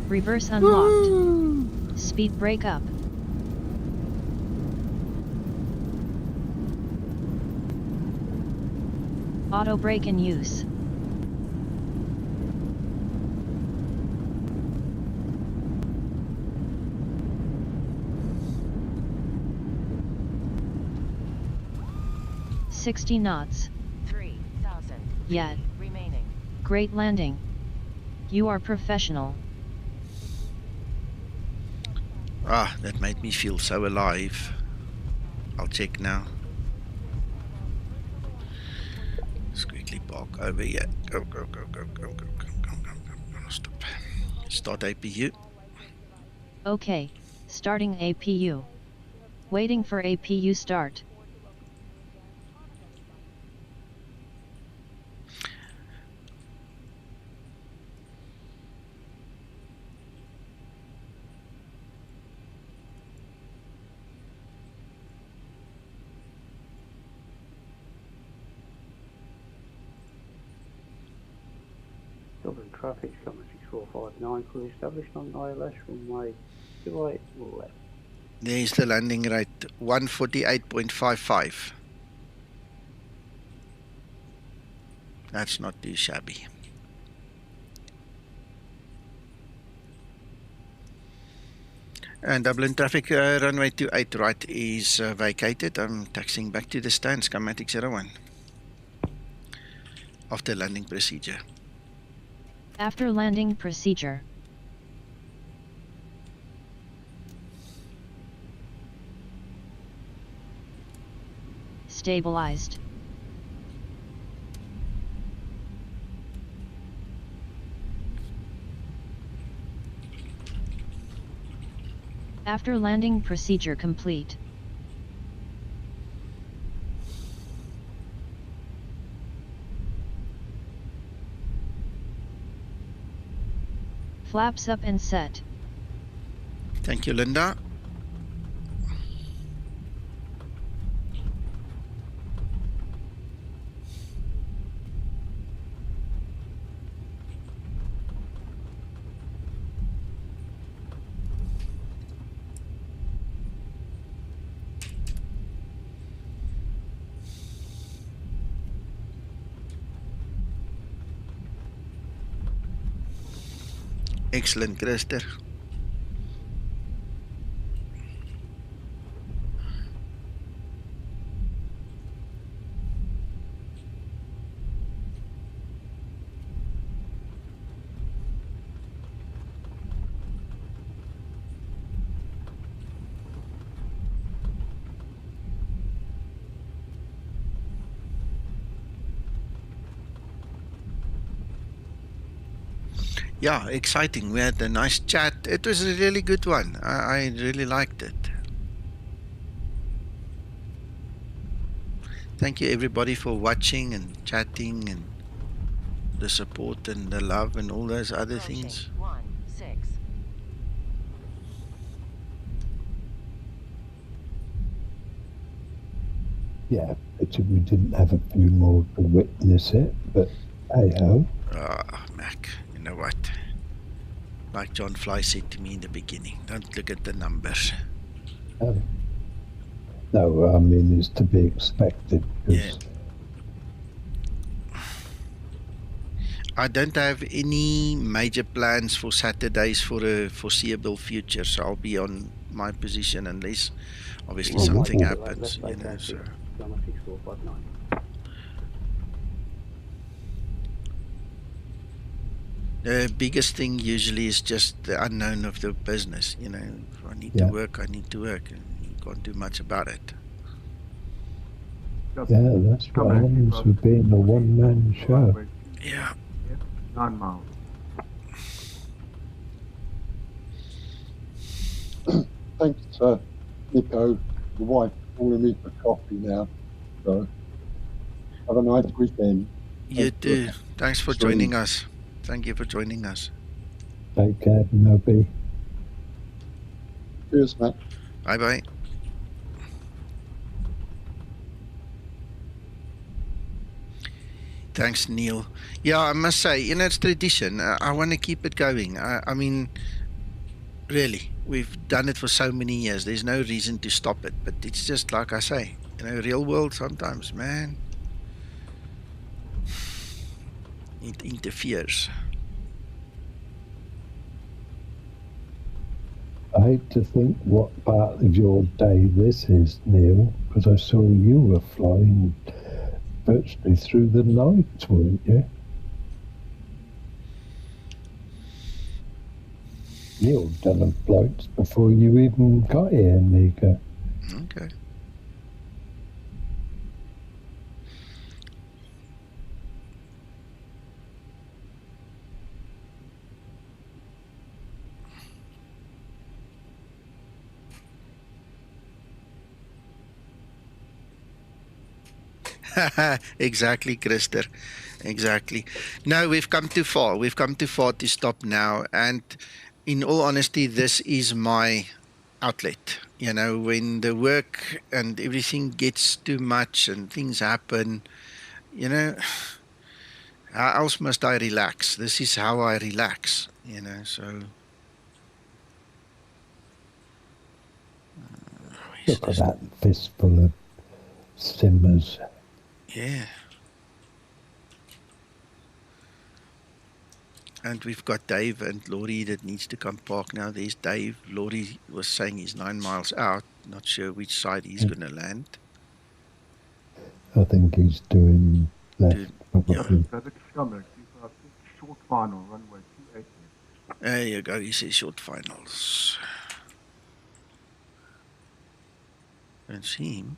Reverse unlocked. Speed brake up. Auto brake in use. $60 knots. 3,000. Yet. Remaining. Great landing. You are professional. Ah, that made me feel so alive. I'll check now. Let's quickly park over here. Go, go, go, go, go, go, go, go, go, go. Stop. Start APU. Okay. Starting APU. Waiting for APU start. Dublin traffic, Skymatix 459, crew established on ILS runway 28 left. There's the landing rate, 148.55. That's not too shabby. And Dublin traffic, runway 28 right is vacated. I'm taxiing back to the stand, Skymatix 01. After landing procedure. After landing procedure. Stabilized. After landing procedure complete. Flaps up and set. Thank you, Linda. Excellent, Christer. Yeah, exciting. We had a nice chat. It was a really good one. I really liked it. Thank you everybody for watching and chatting and the support and the love and all those other things. 1-6. Yeah, pity we didn't have a few more to witness it, but hey ho. Mac, you know what? Like John Fly said to me in the beginning, don't look at the numbers. No, I mean, it's to be expected. Yeah. I don't have any major plans for Saturdays for a foreseeable future, so I'll be on my position unless obviously something happens, you know. So. Skymatix 459. The biggest thing usually is just the unknown of the business, you know. If I need to work, I need to work, and you can't do much about it. Yeah, that's what happens with being a one-man show. Yeah. 9 miles. Thanks, Nico. The wife calling me for coffee now. So have a nice weekend. You too. Thanks for joining us. Thank you for joining us. Take care, Nobby. Cheers, Matt. Bye-bye. Thanks, Neil. Yeah, I must say, you know, it's tradition. I want to keep it going. I mean, really, we've done it for so many years. There's no reason to stop it. But it's just like I say, you know, real world sometimes, man, it interferes. I hate to think what part of your day this is, Neil, because I saw you were flying virtually through the night, weren't you? Neil done a flight before you even got here, Nico. Okay. Exactly, Christer. Exactly. No, we've come too far. We've come too far to stop now. And in all honesty, this is my outlet. You know, when the work and everything gets too much and things happen, you know, how else must I relax? This is how I relax, you know, so. Look at that fistful of simmers. Yeah. And we've got Dave and Laurie that needs to come park now. There's Dave. Laurie was saying he's 9 miles out. Not sure which side he's going to land. I think he's doing left, probably. Short final, runway 28. There you go. He says short finals. Don't see him.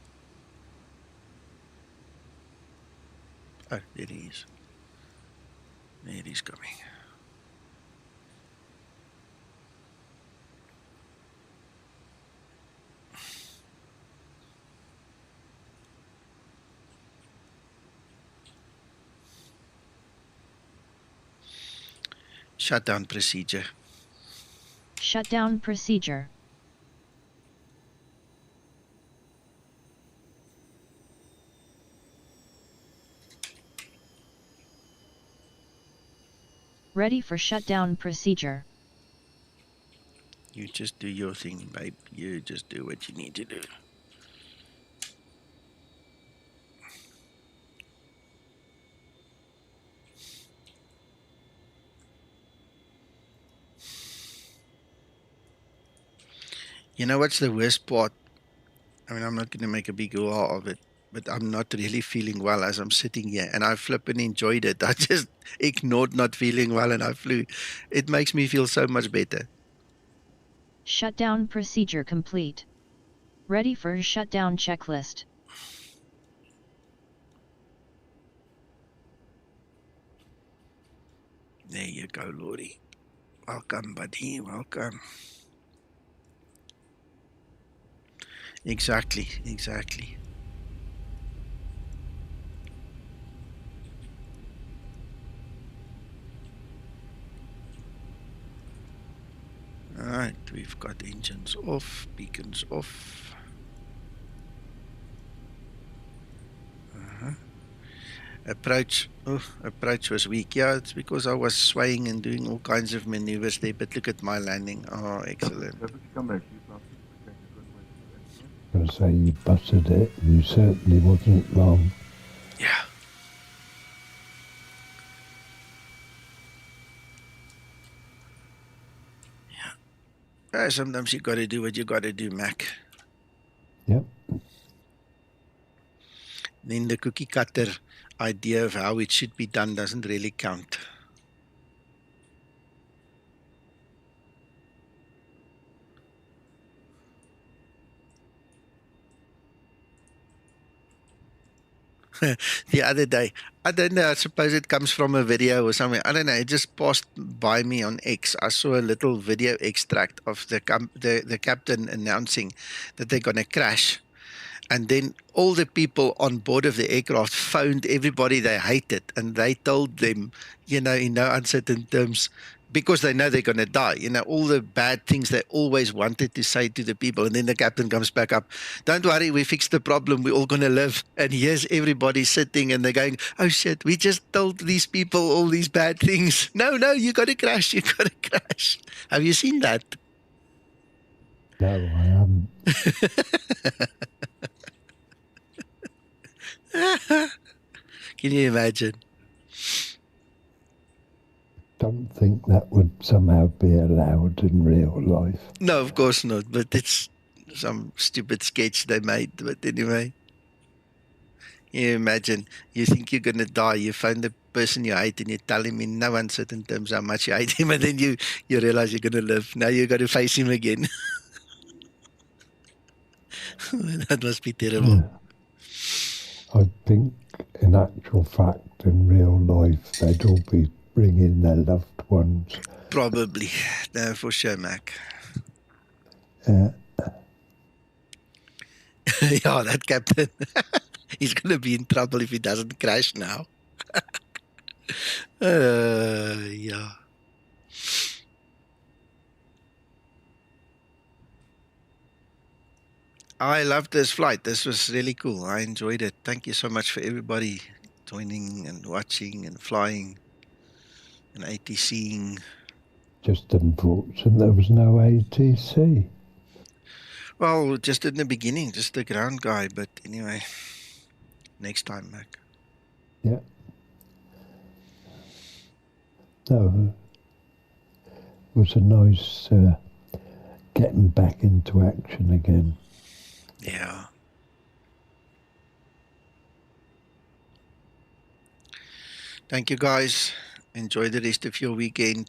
Oh, there he is. There he's coming. Shutdown procedure. Shutdown procedure. Ready for shutdown procedure. You just do your thing, babe. You just do what you need to do. You know what's the worst part? I mean, I'm not going to make a big hoo-ha of it, but I'm not really feeling well as I'm sitting here, and I flippin' enjoyed it. I just ignored not feeling well, and I flew. It makes me feel so much better. Shutdown procedure complete. Ready for shutdown checklist. There you go, Lordy. Welcome, buddy. Welcome. Exactly. Alright, we've got engines off, beacons off. Approach was weak. Yeah, it's because I was swaying and doing all kinds of maneuvers there, but look at my landing. Oh, excellent. I say you buttered it, and you certainly wasn't wrong. Yeah. Sometimes you got to do what you got to do, Mac. Yep. Then the cookie cutter idea of how it should be done doesn't really count. The other day, I don't know, I suppose it comes from a video or something. I don't know, it just passed by me on X. I saw a little video extract of the captain announcing that they're going to crash. And then all the people on board of the aircraft phoned everybody they hated, and they told them, in no uncertain terms, because they know they're going to die, all the bad things they always wanted to say to the people. And then the captain comes back up, don't worry, we fixed the problem, we're all going to live. And here's everybody sitting and they're going, oh shit, we just told these people all these bad things. No, you got to crash, Have you seen that? No, I haven't. Can you imagine? Don't think that would somehow be allowed in real life. No, of course not, but it's some stupid sketch they made. But anyway, you imagine, you think you're going to die, you find the person you hate and you tell him in no uncertain terms how much you hate him, and then you realize you're going to live. Now you got to face him again. That must be terrible. Yeah. I think, in actual fact, in real life, they'd all be bringing their loved ones. Probably. No, for sure, Mac. Yeah. Yeah, that captain. He's going to be in trouble if he doesn't crash now. Yeah. I loved this flight. This was really cool. I enjoyed it. Thank you so much for everybody joining and watching and flying and ATCing. Just unfortunate there was no ATC. Well, just in the beginning, just the ground guy. But anyway, next time, Mac. Yeah. No, it was a nice getting back into action again. Yeah. Thank you, guys. Enjoy the rest of your weekend.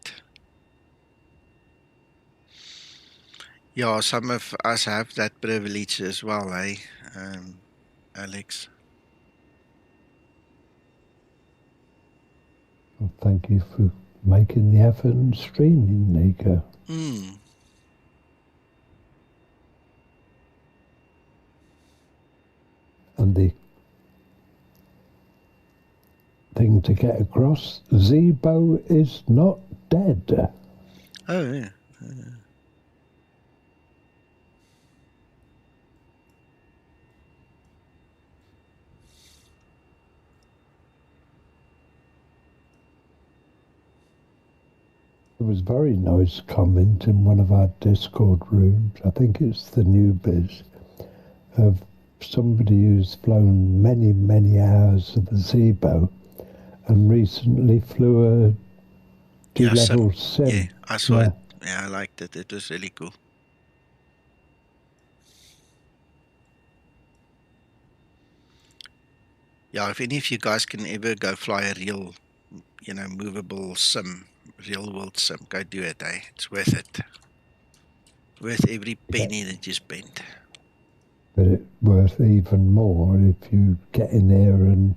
Yeah, some of us have that privilege as well, eh, Alex? Well, thank you for making the effort and streaming, Nico. And the thing to get across, Zibo is not dead. Oh, yeah. There was a very nice comment in one of our Discord rooms, I think it's the New Biz, of somebody who's flown many, many hours of the Zibo and recently flew a two-level sim. Yeah, I saw it. Yeah, I liked it. It was really cool. Yeah, if any of you guys can ever go fly a real, movable sim, real world sim, go do it, eh? It's worth it. Worth every penny that you spent. But it's worth even more if you get in there and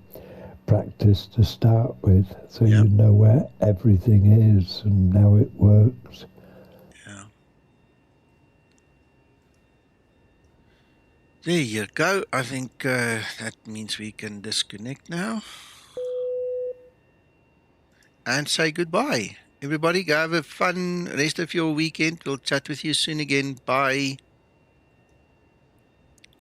practice to start with, so you know where everything is and how it works. Yeah. There you go. I think that means we can disconnect now and say goodbye. Everybody, go have a fun rest of your weekend. We'll chat with you soon again. Bye.